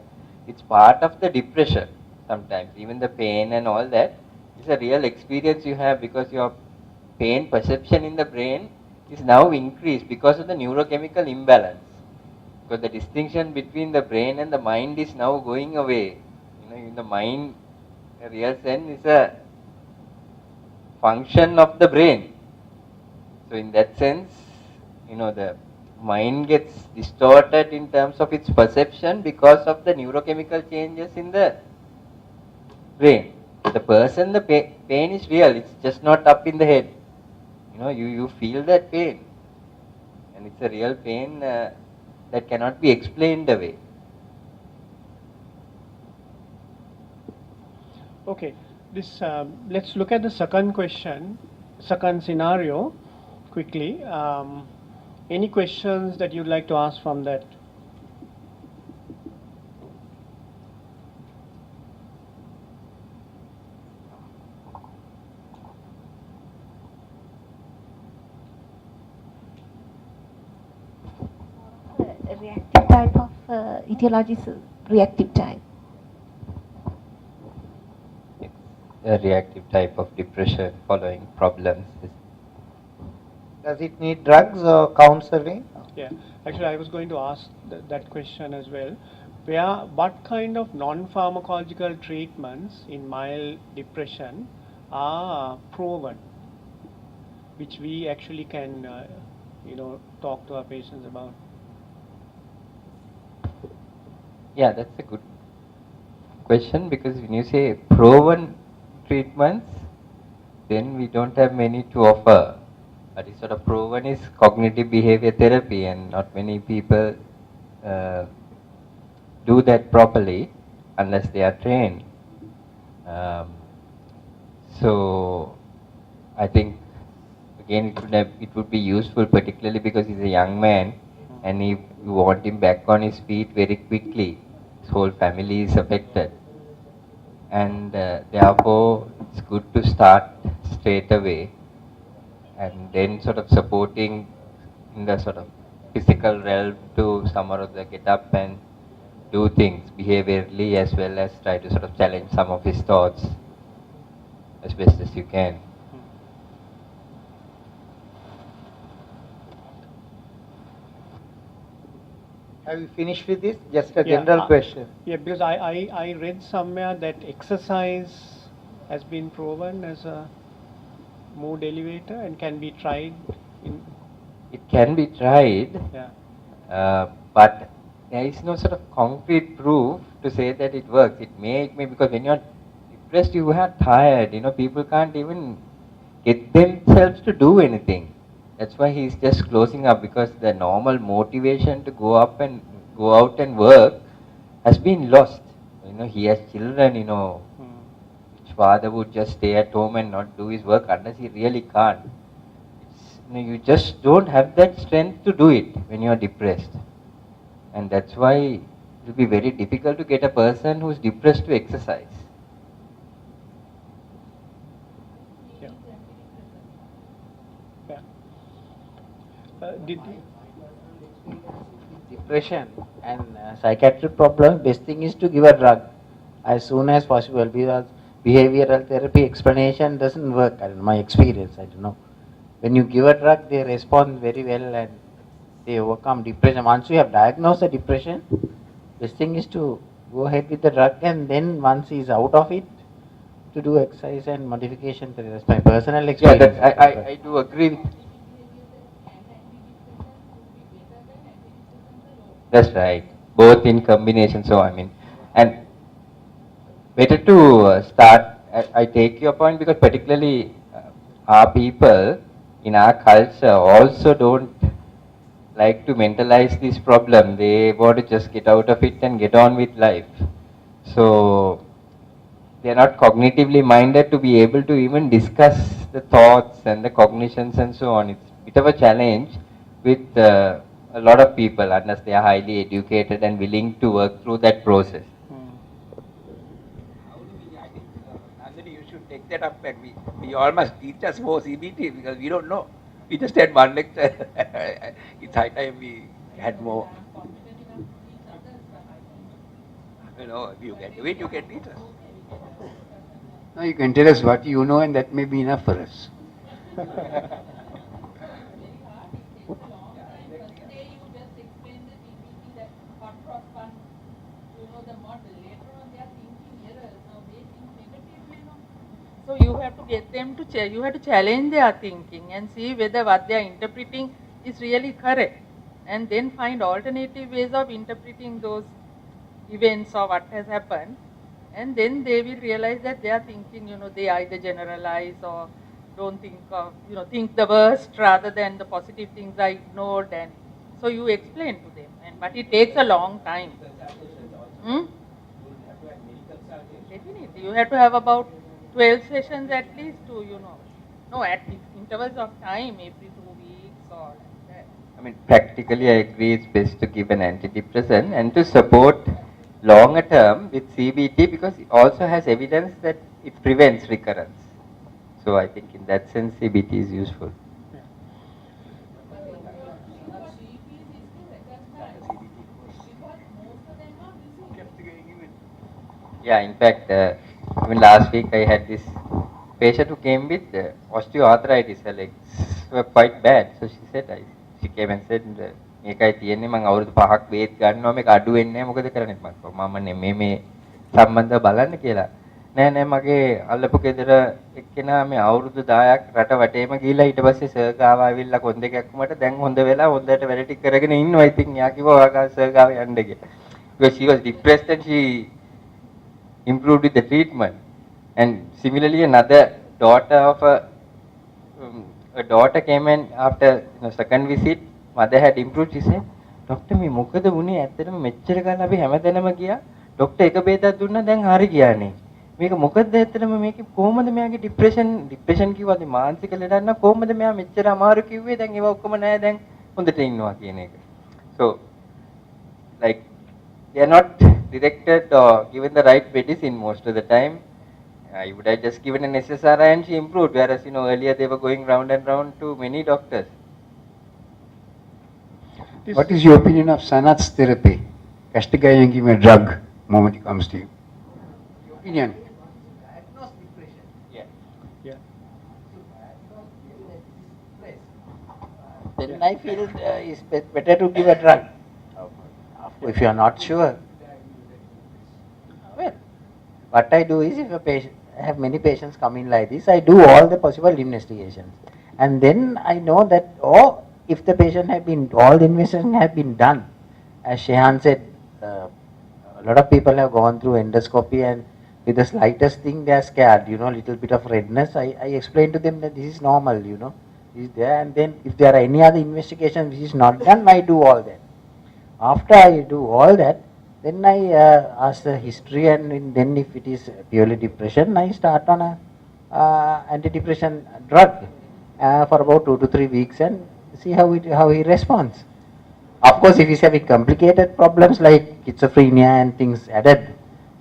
It's part of the depression sometimes. Even the pain and all that is a real experience you have, because your pain perception in the brain is now increased because of the neurochemical imbalance. Because the distinction between the brain and the mind is now going away. In the mind, a real sense is a function of the brain. So in that sense, the mind gets distorted in terms of its perception because of the neurochemical changes in the brain. The person, the pain is real, it's just not up in the head. You know, you feel that pain. And it's a real pain that cannot be explained away. Okay, this let's look at the second question, second scenario quickly. Any questions that you'd like to ask from that? Reactive type of etiology is reactive type. A reactive type of depression following problems. Does it need drugs or counseling? Yeah, actually I was going to ask that question as well. What kind of non-pharmacological treatments in mild depression are proven, which we actually can, talk to our patients about? Yeah, that's a good question, because when you say proven treatments, then we don't have many to offer. But it's sort of proven is cognitive behavior therapy, and not many people do that properly unless they are trained. So I think again it would be useful, particularly because he's a young man, and if you want him back on his feet very quickly, his whole family is affected, and therefore it's good to start straight away, and then sort of supporting in the sort of physical realm to some or other get up and do things behaviorally, as well as try to sort of challenge some of his thoughts as best as you can. Have you finished with this? Just a general question. Yeah, because I read somewhere that exercise has been proven as a mood elevator and can be tried in... It can be tried, yeah. But there is no sort of concrete proof to say that it works. It may, because when you're depressed, you are tired, people can't even get themselves to do anything. That's why he's just closing up, because the normal motivation to go out and work has been lost. He has children, which father would just stay at home and not do his work unless he really can't. You just don't have that strength to do it when you're depressed. And that's why it will be very difficult to get a person who's depressed to exercise. Depression and psychiatric problem, best thing is to give a drug as soon as possible, because behavioral therapy explanation doesn't work. I don't know, my experience, I don't know. When you give a drug, they respond very well and they overcome depression. Once you have diagnosed a depression, best thing is to go ahead with the drug, and then once he is out of it, to do exercise and modification therapy. That's my personal experience. Yeah, I do agree with. That's right. Both in combination. So and better to start. I take your point, because particularly our people in our culture also don't like to mentalize this problem. They want to just get out of it and get on with life. So they are not cognitively minded to be able to even discuss the thoughts and the cognitions and so on. It's a bit of a challenge with a lot of people, unless they are highly educated and willing to work through that process. Anthony, you should take that up, and we all must teach us more CBT, because we don't know. We just had one lecture. It's high time we had more. If you can do it, you can teach us. No, you can tell us what you know, and that may be enough for us. So you have to get them to you have to challenge their thinking and see whether what they are interpreting is really correct. and then find alternative ways of interpreting those events or what has happened, and then they will realize that they are thinking, they either generalize or don't think of, think the worst rather than the positive things are ignored, and so you explain to them, but it takes a long time. Definitely, you have to have about 12 sessions at least to, at intervals of time, every 2 weeks or like that. I mean, practically, I agree it's best to give an antidepressant and to support longer term with CBT, because it also has evidence that it prevents recurrence. So I think in that sense, CBT is useful. Yeah, in fact, even last week I had this patient who came with osteoarthritis. Her legs were quite bad. So she came and said, මේකයි තියෙන්නේ මම අවුරුදු 5ක් වේත් ගන්නවා මේක අඩු වෙන්නේ නැහැ මොකද කරන්නේ මම මේ සම්බන්ධව බලන්න කියලා නෑ නෑ මගේ අල්ලපු ගෙදර එක්කෙනා මේ අවුරුදු 10ක් රට වටේම ගිහිලා ඊට පස්සේ සර් ගාව ආවිල්ලා කොන් දෙකක් උමට දැන් හොඳ වෙලා හොඳට වැඩ ටික කරගෙන ඉන්නවා ඉතින් යා කිව්වා ඔයාලා සර් ගාව යන්න කියලා because she was depressed and she improved with the treatment. And similarly, another daughter of a daughter came in after second visit. Mother had improved. She said, "Doctor, me මොකද වුනේ? ඇත්තටම මෙච්චර කාලෙ අපි හැමදැනම ගියා. ડોක්ටර් එක බේතක් දුන්නා දැන් හරි ගියානේ. මේක මොකද ඇත්තටම මේක කොහොමද මෙයාගේ ડિප්‍රෙෂන් කිව්වද මානසික ලෙඩක් නා කොහොමද මෙයා මෙච්චර අමාරු කිව්වේ දැන් ඒව ඔක්කොම නැහැ දැන් හොඳට ඉන්නවා කියන එක." So like they are not directed or given the right medicine most of the time. I would have just given an SSRI and she improved, whereas earlier they were going round and round to many doctors. What is your opinion of Sanat's therapy? Castigai and give a drug moment it comes to you. Your opinion? Diagnose depression. Yeah. Then I feel it's better to give a drug. If you are not sure. Well, what I do is if a patient, I have many patients coming like this, I do all the possible investigations. And then I know that, if the patient all the investigations have been done, as Shehan said, a lot of people have gone through endoscopy and with the slightest thing they are scared, little bit of redness. I explain to them that this is normal, is there. And then if there are any other investigation which is not done, I do all that. After I do all that, then I ask the history, and then if it is purely depression, I start on a antidepressant drug for about 2 to 3 weeks and see how he responds. Of course, if he's having complicated problems like schizophrenia and things added,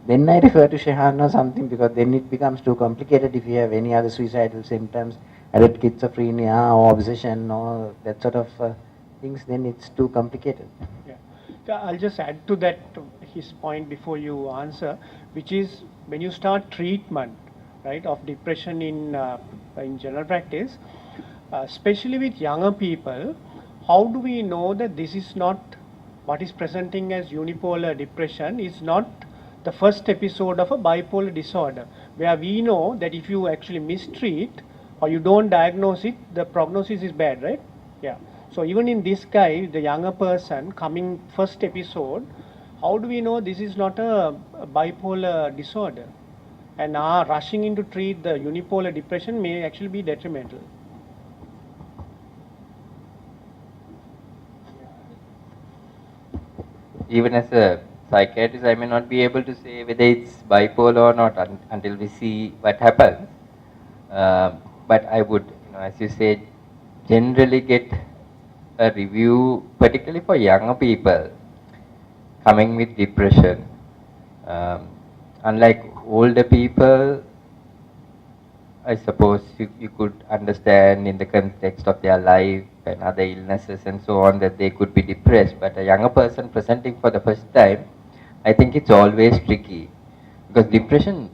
then I refer to Shehan or something, because then it becomes too complicated. If you have any other suicidal symptoms, added schizophrenia or obsession or that sort of things, then it's too complicated. I'll just add to that his point before you answer, which is when you start treatment, right, of depression in general practice, especially with younger people, how do we know that this is not what is presenting as unipolar depression is not the first episode of a bipolar disorder, where we know that if you actually mistreat or you don't diagnose it, the prognosis is bad, right? Yeah. So even in this guy, the younger person coming first episode, how do we know this is not a bipolar disorder? And rushing in to treat the unipolar depression may actually be detrimental. Even as a psychiatrist, I may not be able to say whether it's bipolar or not until we see what happens. But I would, as you said, generally get a review, particularly for younger people coming with depression. Unlike older people, I suppose you could understand in the context of their life and other illnesses and so on that they could be depressed. But a younger person presenting for the first time, I think it's always tricky, because depression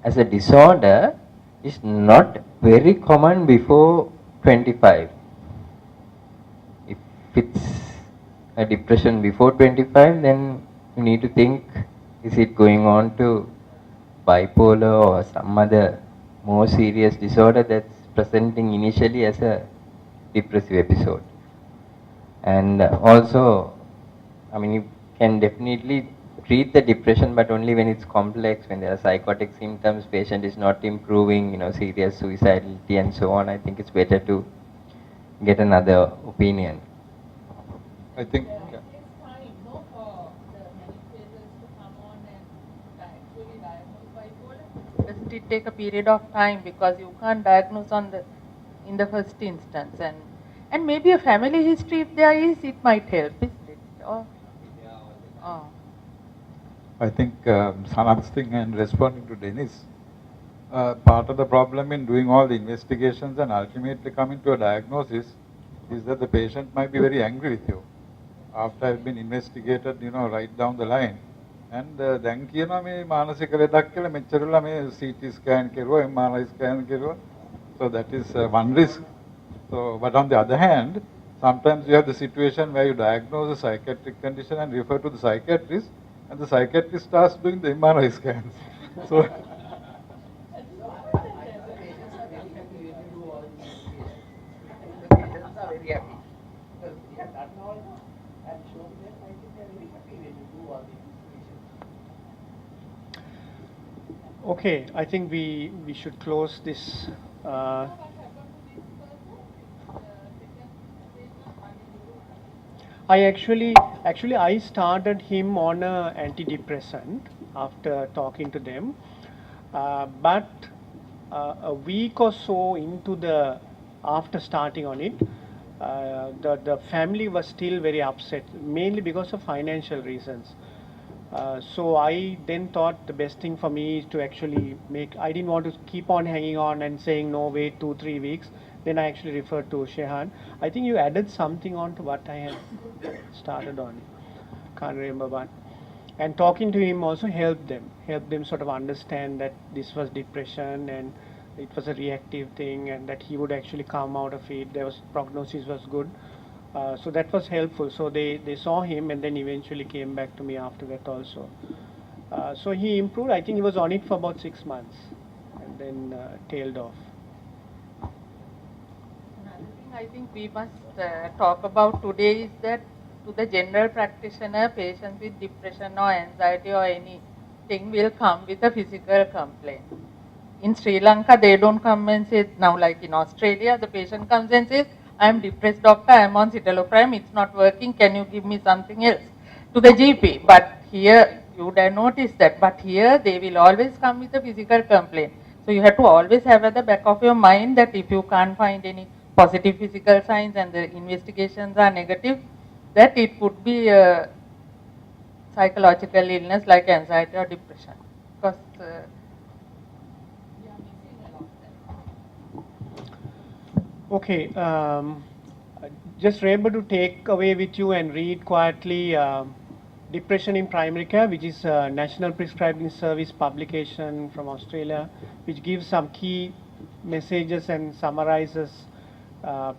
as a disorder is not very common before 25. If it's a depression before 25, then you need to think, is it going on to bipolar or some other more serious disorder that's presenting initially as a depressive episode. And also, I mean, you can definitely treat the depression, but only when it's complex, when there are psychotic symptoms, patient is not improving, serious suicidality and so on. I think it's better to get another opinion. I think. Doesn't it take a period of time, because you can't diagnose in the first instance, and maybe a family history, if there is, it might help, isn't it? Oh. I think another thing, and responding to Dennis, part of the problem in doing all the investigations and ultimately coming to a diagnosis is that the patient might be very angry with you after have been investigated, right down the line. And then කියනවා මේ මානසික ලෙඩක් කියලා මෙච්චරලා මේ CT scan කෙරුවා, MRI scan කෙරුවා. So that is one risk. So, but on the other hand, sometimes you have the situation where you diagnose a psychiatric condition and refer to the psychiatrist, and the psychiatrist starts doing the MRI scans. So. Okay, I think we should close this. I started him on a antidepressant after talking to them, but a week or so after starting on it, the family was still very upset, mainly because of financial reasons. So I then thought the best thing for me is to actually I didn't want to keep on hanging on and saying no, wait 2-3 weeks. Then I actually referred to Shehan. I think you added something on to what I had started on. Can't remember what. And talking to him also helped them sort of understand that this was depression and it was a reactive thing, and that he would actually come out of it. Prognosis was good. So that was helpful. So they saw him and then eventually came back to me after that also. So he improved. I think he was on it for about 6 months and then tailed off. Another thing I think we must talk about today is that to the general practitioner, patients with depression or anxiety or anything will come with a physical complaint. In Sri Lanka, they don't come and say, now like in Australia, the patient comes and says, I am depressed, doctor, I am on citalopram, it's not working, can you give me something else? To the GP. But here, you would have noticed that, but here they will always come with a physical complaint. So you have to always have at the back of your mind that if you can't find any positive physical signs and the investigations are negative, that it could be a psychological illness like anxiety or depression. Because Okay, just remember to take away with you and read quietly Depression in Primary Care, which is a National Prescribing Service publication from Australia, which gives some key messages and summarizes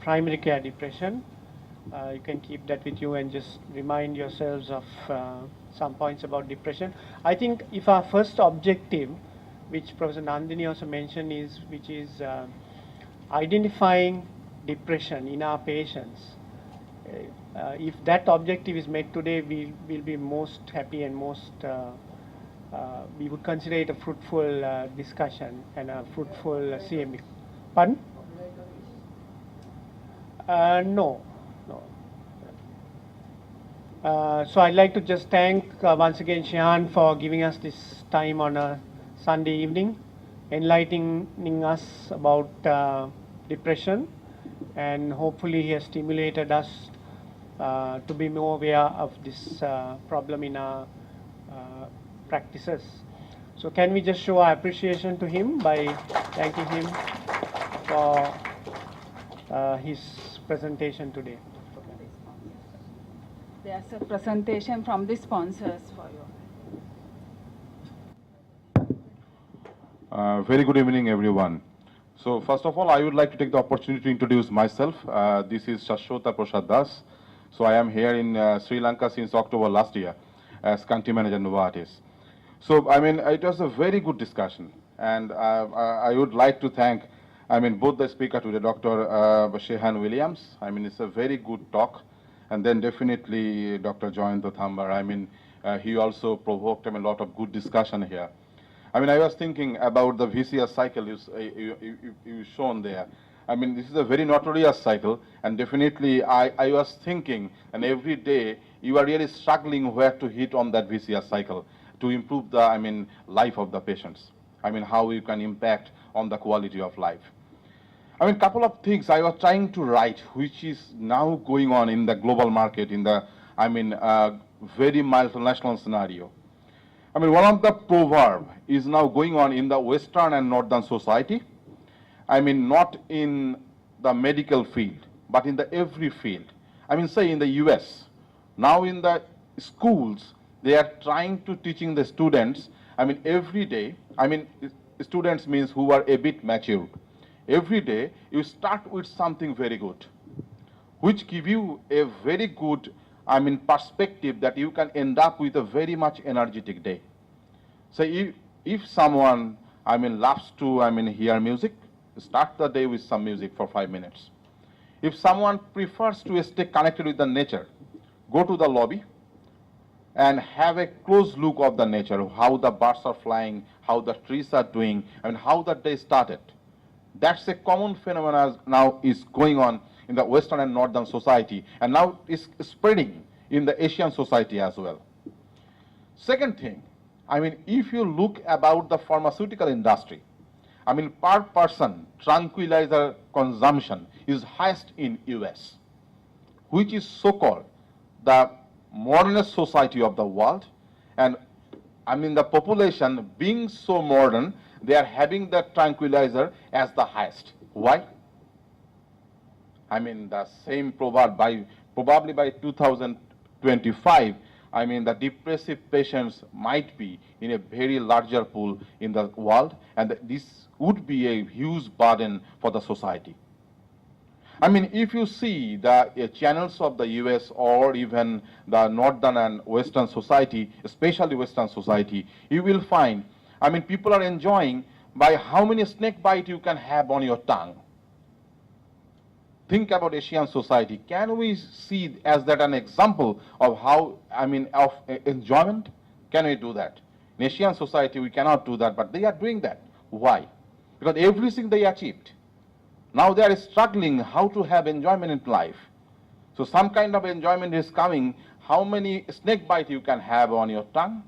primary care depression. You can keep that with you and just remind yourselves of some points about depression. I think if our first objective, which Professor Nandini also mentioned, is identifying depression in our patients. If that objective is met today, we will be most happy and we would consider it a fruitful discussion and a fruitful CME. Pardon? No. So I'd like to just thank once again Shehan for giving us this time on a Sunday evening, enlightening us about depression, and hopefully he has stimulated us to be more aware of this problem in our practices. So can we just show our appreciation to him by thanking him for his presentation today. There's a presentation from the sponsors for you. Very good evening, everyone. So first of all, I would like to take the opportunity to introduce myself. This is Shashwata Prasad Das. So I am here in Sri Lanka since October last year as country manager Novartis. So I mean, it was a very good discussion, and I would like to thank, both the speaker today, Dr. Shehan Williams. It's a very good talk, And then definitely Dr. Jayanta Tambar. I mean, he also provoked a lot of good discussion here. I mean, I was thinking about the VCS cycle you shown there. I mean, this is a very notorious cycle, and definitely I was thinking, and every day you are really struggling where to hit on that VCS cycle to improve the, I mean, life of the patients. I mean, how you can impact on the quality of life. I mean, couple of things I was trying to write, which is now going on in the global market, in the, I mean, very multinational scenario. I mean, one of the proverb is now going on in the Western and Northern society. I mean, not in the medical field, but in the every field. I mean, say in the US, now in the schools, they are trying to teaching the students, I mean, every day, I mean, students means who are a bit mature. Every day, you start with something very good, which give you a very good, I mean, perspective that you can end up with a very much energetic day. So if someone, I mean, loves to, I mean, hear music, start the day with some music for 5 minutes. If someone prefers to stay connected with the nature, go to the lobby and have a close look of the nature, how the birds are flying, how the trees are doing, and how the day started. That's a common phenomenon now is going on in the Western and Northern society, and now it's spreading in the Asian society as well. Second thing, I mean, if you look about the pharmaceutical industry, I mean, per person tranquilizer consumption is highest in US, which is so-called the modernist society of the world. And I mean, the population being so modern, they are having the tranquilizer as the highest. Why? I mean, the same proverb probably by 2025, I mean, the depressive patients might be in a very larger pool in the world, and this would be a huge burden for the society. I mean, if you see the channels of the US or even the Northern and Western society, especially Western society, you will find, I mean, people are enjoying by how many snake bites you can have on your tongue. Think about Asian society. Can we see as that an example of how, I mean, of enjoyment? Can we do that? In Asian society, we cannot do that, but they are doing that. Why? Because everything they achieved. Now they are struggling how to have enjoyment in life. So some kind of enjoyment is coming. How many snake bites you can have on your tongue?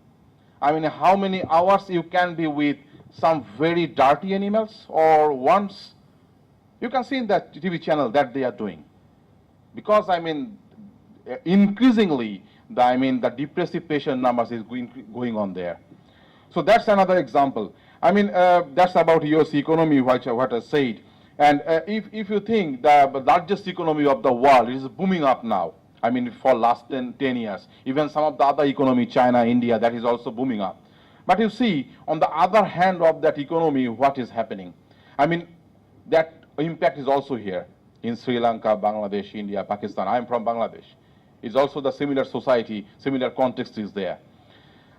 I mean, how many hours you can be with some very dirty animals or worms? You can see in that TV channel that they are doing. Because, I mean, increasingly, the depressive patient numbers is going on there. So that's another example. I mean, that's about US economy, what I said. And if you think the largest economy of the world is booming up now, I mean, for last 10 years, even some of the other economy, China, India, that is also booming up. But you see, on the other hand of that economy, what is happening? I mean, that impact is also here in Sri Lanka, Bangladesh, India, Pakistan. I am from Bangladesh. It's also the similar society, similar context is there.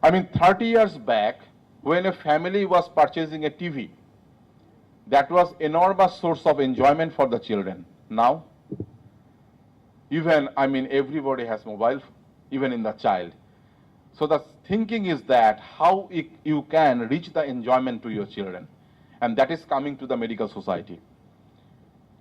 I mean, 30 years back, when a family was purchasing a TV, that was enormous source of enjoyment for the children. Now, even, I mean, everybody has mobile, even in the child. So the thinking is that how you can reach the enjoyment to your children. And that is coming to the medical society.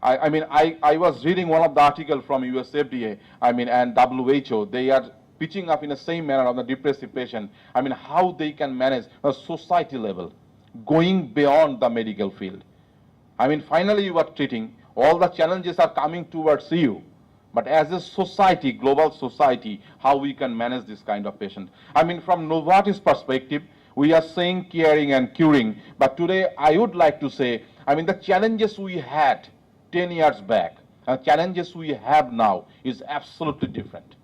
I mean, I was reading one of the articles from US FDA, I mean, and WHO. They are pitching up in the same manner on the depressive patient. I mean, how they can manage a society level, going beyond the medical field. I mean, finally you are treating, all the challenges are coming towards you. But as a society, global society, how we can manage this kind of patient. I mean, from Novartis perspective, we are saying caring and curing. But today, I would like to say, I mean, the challenges we had 10 years back, and challenges we have now is absolutely different.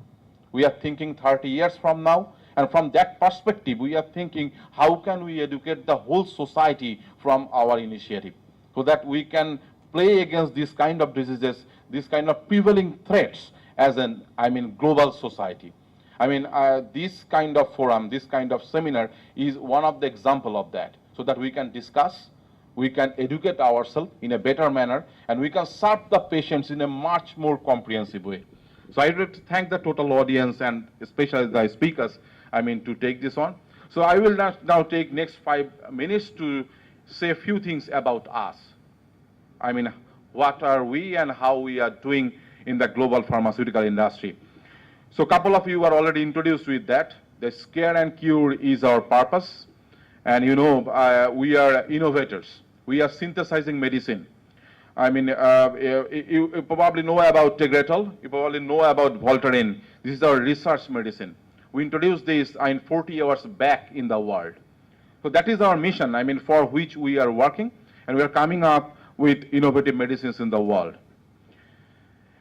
We are thinking 30 years from now, and from that perspective, we are thinking, how can we educate the whole society from our initiative, so that we can play against these kind of diseases, these kind of prevailing threats as an, I mean, global society. I mean, this kind of forum, this kind of seminar is one of the example of that, so that we can discuss, we can educate ourselves in a better manner, and we can serve the patients in a much more comprehensive way. So I would like to thank the total audience and especially the speakers, to take this on. So I will now take next 5 minutes to say a few things about us. What are we and how we are doing in the global pharmaceutical industry. So a couple of you are already introduced with that. The scare and cure is our purpose. And we are innovators. We are synthesizing medicine. You probably know about Tegretol. You probably know about Voltaren. This is our research medicine. We introduced this 40 years back in the world. So that is our mission, for which we are working. And we are coming up with innovative medicines in the world.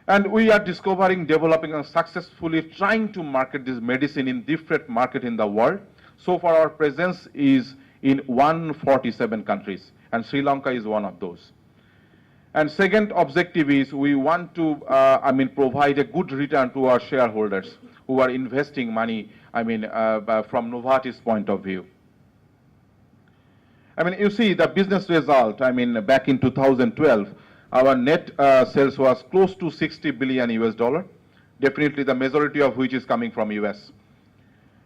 And we are discovering, developing, and successfully trying to market this medicine in different markets in the world. So far, our presence is in 147 countries, and Sri Lanka is one of those. And second objective is we want to, provide a good return to our shareholders who are investing money, from Novartis point of view. You see the business result, back in 2012, our net sales was close to $60 billion US, definitely the majority of which is coming from US.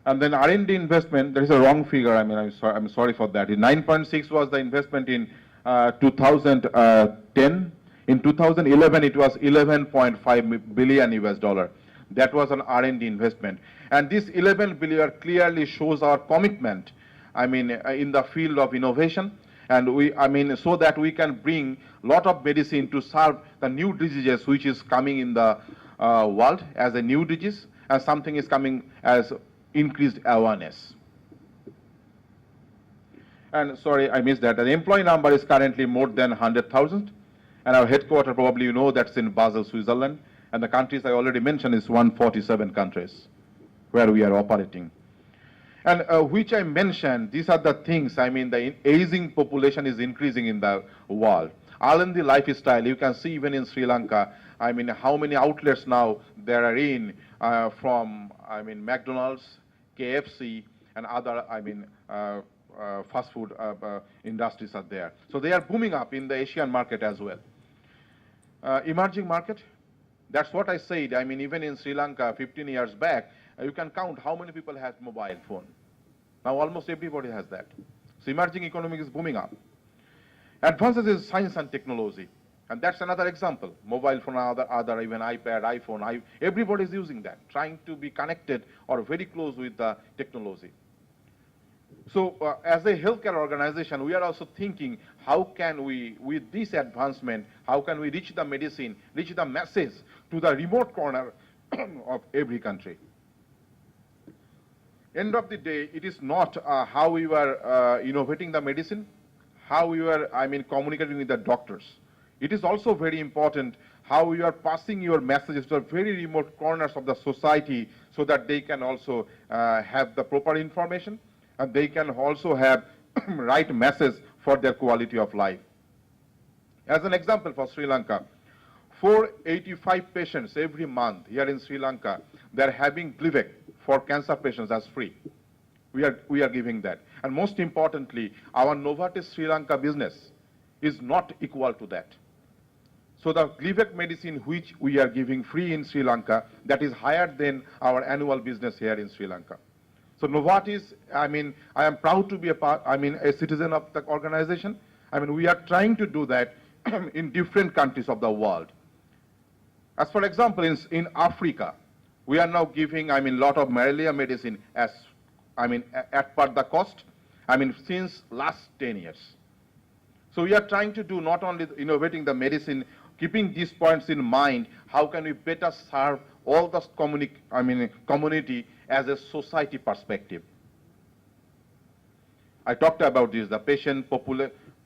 And then R&D investment, there is a wrong figure, I'm sorry for that. 9.6 was the investment in 2010. In 2011, it was 11.5 billion US. That was an R&D investment. And this 11 billion clearly shows our commitment, in the field of innovation. And we, so that we can bring a lot of medicine to serve the new diseases which is coming in the world as a new disease, and something is coming as increased awareness. And sorry, I missed that. The employee number is currently more than 100,000. And our headquarters, probably you know, that's in Basel, Switzerland. And the countries I already mentioned is 147 countries where we are operating. And which I mentioned, these are the things, the aging population is increasing in the world. Unhealthy lifestyle, you can see even in Sri Lanka, how many outlets now there are in from, McDonald's, KFC, and other, fast food industries are there. So they are booming up in the Asian market as well. Emerging market, that's what I said. Even in Sri Lanka 15 years back, you can count how many people have mobile phone. Now almost everybody has that. So emerging economy is booming up. Advances in science and technology. And that's another example. Mobile phone, other even iPad, iPhone, everybody is using that, trying to be connected or very close with the technology. So as a healthcare organization, we are also thinking, how can we, with this advancement, how can we reach the medicine, reach the message to the remote corner of every country? End of the day, it is not how we were innovating the medicine, how we were, communicating with the doctors. It is also very important how you are passing your messages to the very remote corners of the society so that they can also have the proper information and they can also have right message for their quality of life. As an example for Sri Lanka, 485 patients every month here in Sri Lanka, they are having Glivec for cancer patients as free. We are giving that. And most importantly, our Novartis Sri Lanka business is not equal to that. So the Glivec medicine which we are giving free in Sri Lanka, that is higher than our annual business here in Sri Lanka. So Novartis, I am proud to be a citizen of the organization. We are trying to do that in different countries of the world. As for example, in Africa, we are now giving, lot of malaria medicine as, at per the cost, since last 10 years. So we are trying to do not only innovating the medicine, keeping these points in mind, how can we better serve all the community as a society perspective. I talked about this, the patient,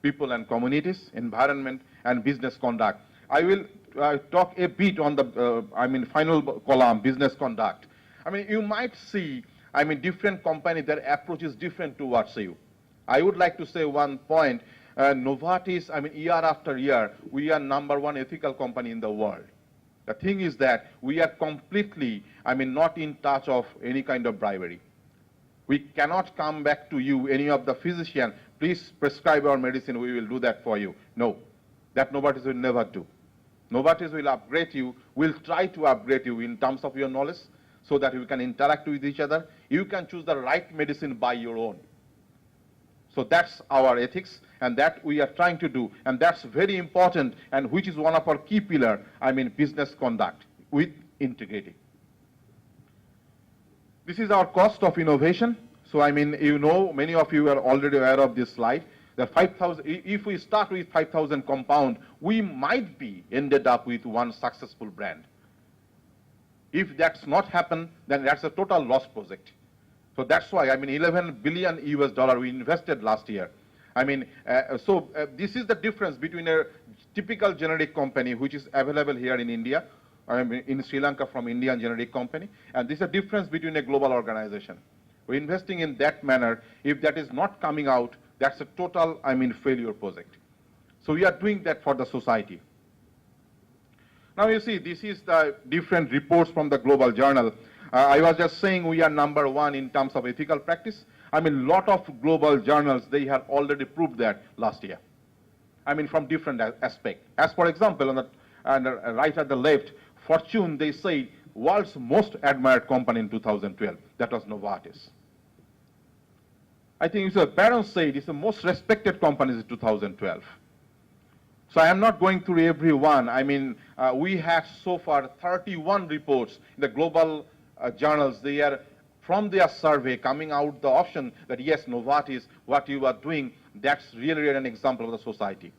people and communities, environment and business conduct. I will talk a bit on the, final column, business conduct. You might see, different companies, their approach is different towards you. I would like to say one point, Novartis, year after year, we are #1 ethical company in the world. The thing is that we are completely, not in touch of any kind of bribery. We cannot come back to you, any of the physician, please prescribe our medicine, we will do that for you. No, that Novartis will never do. Novartis will upgrade you, will try to upgrade you in terms of your knowledge so that you can interact with each other. You can choose the right medicine by your own. So that's our ethics, and that we are trying to do, and that's very important, and which is one of our key pillar, business conduct with integrity. This is our cost of innovation. So many of you are already aware of this slide. The 5,000, if we start with 5,000 compound, we might be ended up with one successful brand. If that's not happen, then that's a total loss project. So that's why, $11 billion US we invested last year. This is the difference between a typical generic company, which is available here in India, in Sri Lanka from Indian generic company, and this is a difference between a global organization. We're investing in that manner. If that is not coming out, that's a total, failure project. So we are doing that for the society. Now you see, this is the different reports from the global journal. I was just saying we are number one in terms of ethical practice. Lot of global journals, they have already proved that last year. From different aspects. As for example, on the right at the left, Fortune, they say world's most admired company in 2012. That was Novartis. I think Barron's said it's the most respected companies in 2012. So I am not going through every one. We have so far 31 reports in the global journals. They are from their survey coming out the option that yes, Novartis, what you are doing, that's really an example of the society.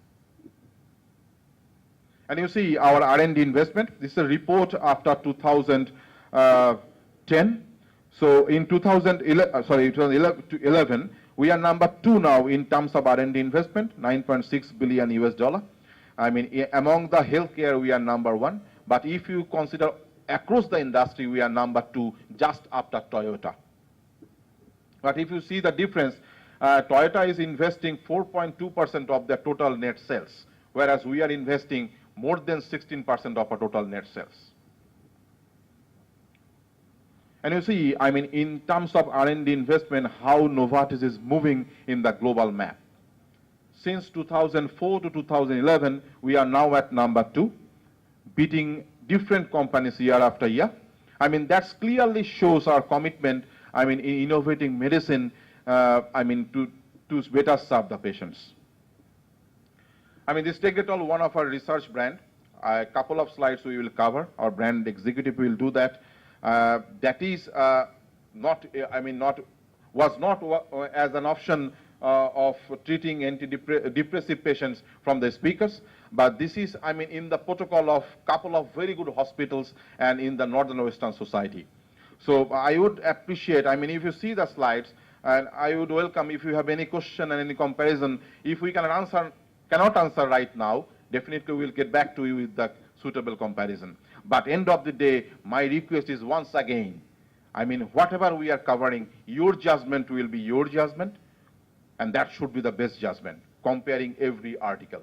And you see our R&D investment. This is a report after 2010. So in 2011, we are number 2 now in terms of R&D investment, $9.6 billion US. Among the healthcare, we are number 1. But if you consider across the industry, we are number 2, just after Toyota. But if you see the difference, Toyota is investing 4.2% of their total net sales, whereas we are investing more than 16% of our total net sales. And you see, in terms of R&D investment, how Novartis is moving in the global map. Since 2004 to 2011, we are now at number 2, beating different companies year after year. That clearly shows our commitment, in innovating medicine, to better serve the patients. This Tegretol, one of our research brand. A couple of slides we will cover. Our brand executive will do that. That is was not as an option of treating antidepressive patients from the speakers, but this is, in the protocol of couple of very good hospitals and in the Northern Western Society. So I would appreciate, if you see the slides, and I would welcome if you have any question and any comparison. If we cannot answer right now, definitely we'll get back to you with the suitable comparison. But end of the day, my request is once again, whatever we are covering, your judgment will be your judgment, and that should be the best judgment, comparing every article.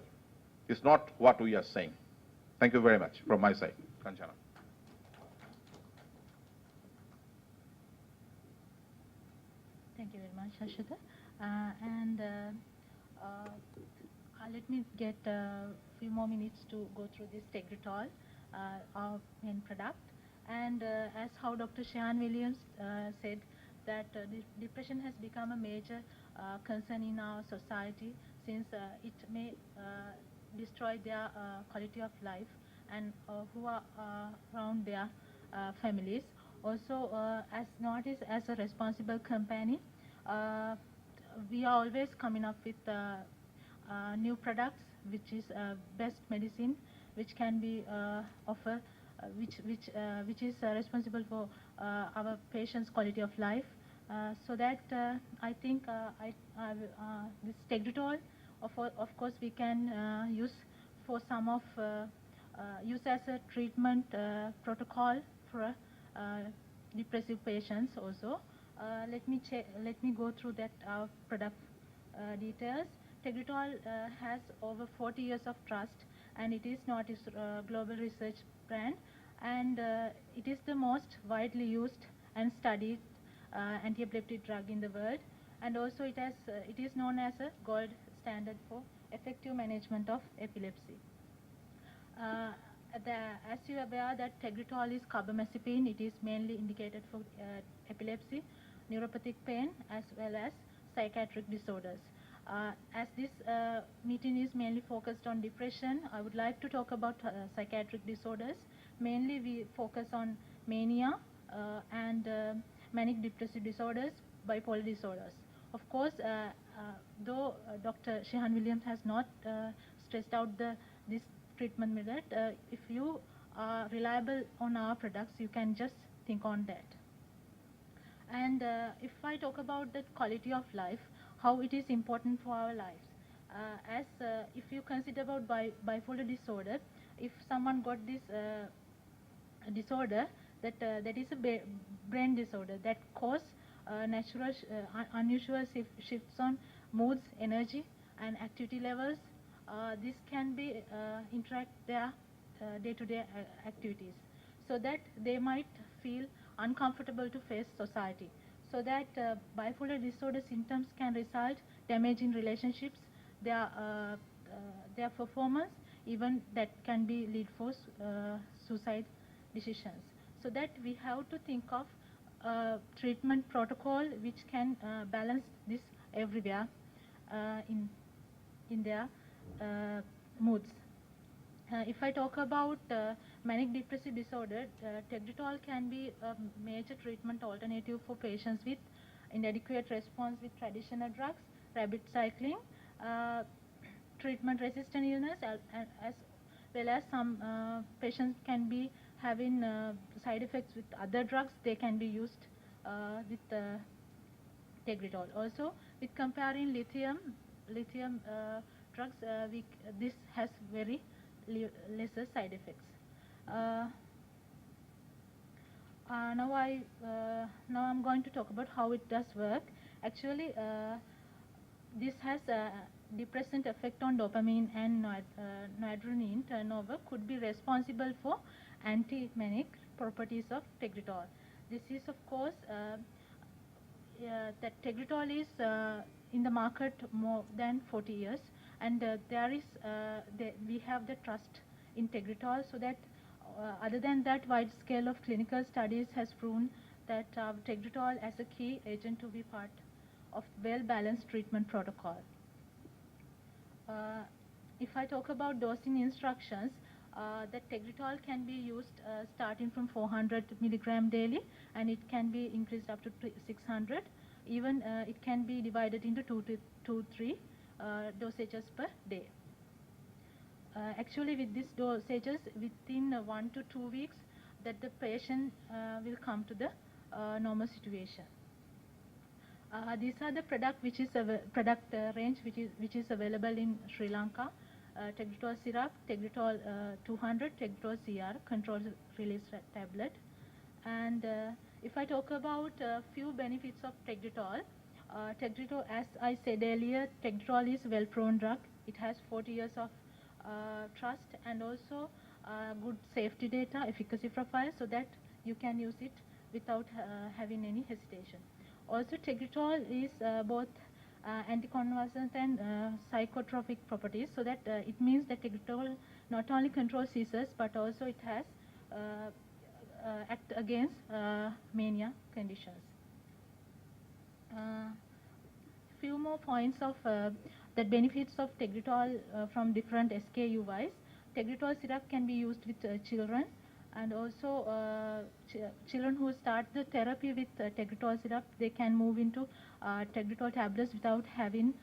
It's not what we are saying. Thank you very much from my side. Kanchana. Thank you very much, Ashwata. Let me get a few more minutes to go through this Tegretol, our main product. And as how Dr. Shehan Williams said, that depression has become a major concern in our society, since it may destroy their quality of life and who are around their families. Also, as Novartis as a responsible company, we are always coming up with new products, which is best medicine, which can be offered, which is responsible for our patients' quality of life. So that I think this Tegretol, of course, we can use for some of use as a treatment protocol for depressive patients also. Let me go through that product details. Tegretol has over 40 years of trust, and it is not a global research brand, and it is the most widely used and studied anti-epileptic drug in the world, and also it is known as a gold standard for effective management of epilepsy. As you are aware that Tegretol is carbamazepine, it is mainly indicated for epilepsy, neuropathic pain, as well as psychiatric disorders. As this meeting is mainly focused on depression, I would like to talk about psychiatric disorders. Mainly we focus on mania and manic depressive disorders, bipolar disorders. Of course, though Dr. Shehan Williams has not stressed out this treatment method, if you are reliable on our products, you can just think on that. And if I talk about the quality of life, how it is important for our lives. If you consider about bipolar disorder, if someone got this disorder, that is a brain disorder that cause unusual shifts on moods, energy, and activity levels. This can be interact their day-to-day activities, so that they might feel uncomfortable to face society. So that bipolar disorder symptoms can result damage in relationships, their performance, even that can be lead for suicide decisions. So that we have to think of treatment protocol which can balance this everywhere in their moods. If I talk about manic depressive disorder, Tegretol can be a major treatment alternative for patients with inadequate response with traditional drugs, rapid cycling, treatment-resistant illness, as well as some patients can be having side effects with other drugs. They can be used with Tegretol. Also, with comparing lithium drugs, this has very lesser side effects. Now I'm going to talk about how it does work. Actually, this has a depressant effect on dopamine and noradrenaline turnover, could be responsible for anti-manic properties of Tegretol. This is, of course, that Tegretol is in the market more than 40 years, and we have the trust in Tegretol, so that other than that, wide scale of clinical studies has proven that Tegretol as a key agent to be part of well-balanced treatment protocol. If I talk about dosing instructions, that Tegretol can be used starting from 400 milligram daily, and it can be increased up to 600. Even it can be divided into 2 to 3 dosages per day. Actually, with these dosages, within 1 to 2 weeks, that the patient will come to the normal situation. These are the product range which is available in Sri Lanka. Tegretol syrup, Tegretol 200, Tegretol CR, controlled release tablet. And if I talk about a few benefits of Tegretol, Tegretol, as I said earlier, Tegretol is a well-proven drug. It has 40 years of trust, and also good safety data, efficacy profile, so that you can use it without having any hesitation. Also, Tegretol is both anticonvulsant and psychotropic properties, so that it means that Tegretol not only controls seizures, but also it has act against mania conditions. Few more points of the benefits of Tegretol from different SKU-wise. Tegretol syrup can be used with children, and also children who start the therapy with Tegretol syrup, they can move into Tegretol tablets without having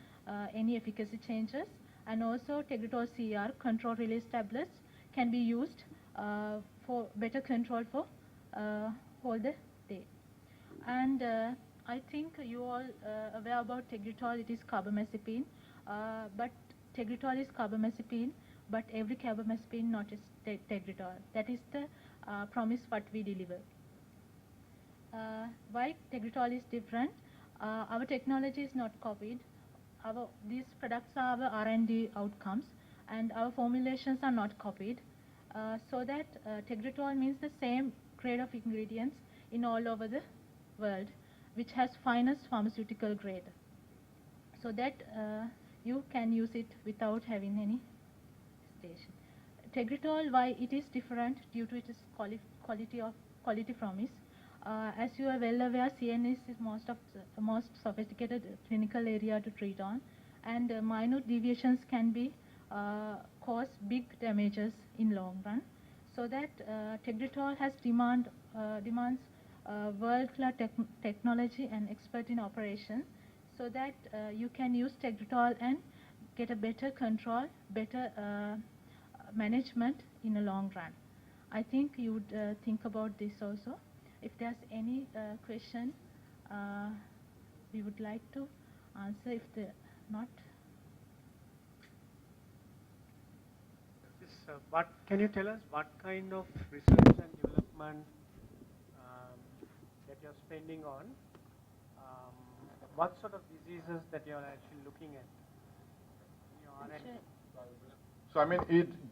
any efficacy changes. And also Tegretol CR, control release tablets, can be used for better control for whole the day. And I think you all aware about Tegretol. It is carbamazepine, but Tegretol is carbamazepine, but every carbamazepine not is Tegretol. That is the promise what we deliver. Why Tegretol is different? Our technology is not copied. These products are our R&D outcomes, and our formulations are not copied. So that Tegretol means the same grade of ingredients in all over the world, which has finest pharmaceutical grade, so that you can use it without having any hesitation. Tegretol, why it is different due to its quality promise. As you are well aware, CNS is most sophisticated clinical area to treat on, and minute deviations can be cause big damages in long run. So that Tegretol has demands world-class technology and expert in operation, so that you can use Tegretol and get a better control, better management in the long run. I think you would think about this also. If there's any question, we would like to answer. If not, But can you tell us what kind of research and development that you're spending on? What sort of diseases that you're actually looking at? So I mean,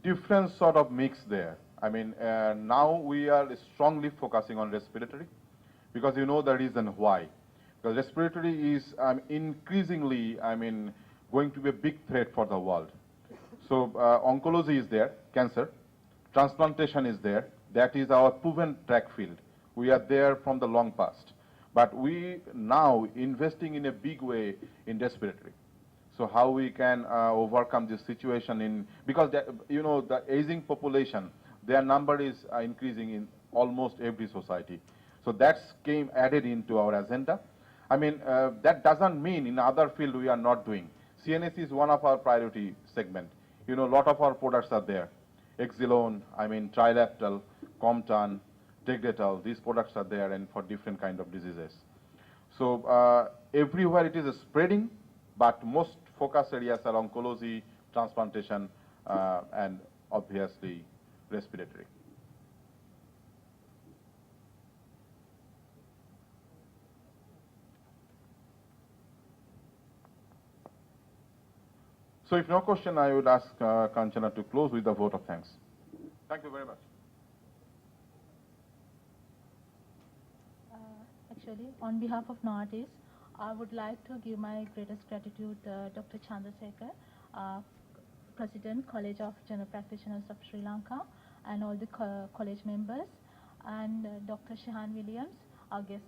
different sort of mix there. I mean, now we are strongly focusing on respiratory, because you know the reason why. Because respiratory is increasingly, going to be a big threat for the world. So oncology is there, cancer, transplantation is there. That is our proven track field. We are there from the long past. But we now investing in a big way in respiratory. So how we can overcome this situation because the aging population, their number is increasing in almost every society. So that's added into our agenda. I mean, that doesn't mean in other field we are not doing. CNS is one of our priority segment. A lot of our products are there. Exelon, Trilaptal, Comtan, Tegretol, these products are there and for different kind of diseases. So everywhere it is spreading, but most focus areas are oncology, transplantation, and obviously respiratory. So if no question, I would ask Kanchana to close with a vote of thanks. Thank you very much. Actually, on behalf of Novartis, I would like to give my greatest gratitude to Dr. Chandrasekhar, President, College of General Practitioners of Sri Lanka, and all the college members, and Dr. Shehan Williams, our guest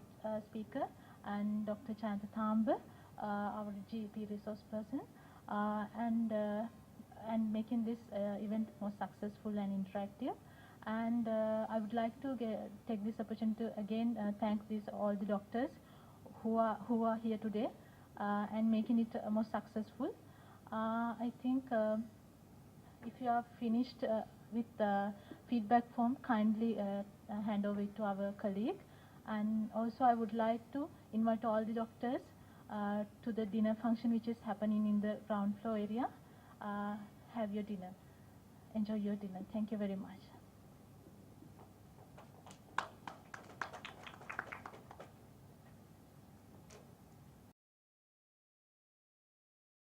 speaker, and Dr. Jayanta Tambe, our GP resource person, and making this event more successful and interactive. And I would like to take this opportunity to again thank all the doctors who are here today and making it more successful. I think if you are finished with the feedback form, kindly hand over it to our colleague. And also I would like to invite all the doctors to the dinner function which is happening in the ground floor area. Have your dinner. Enjoy your dinner. Thank you very much.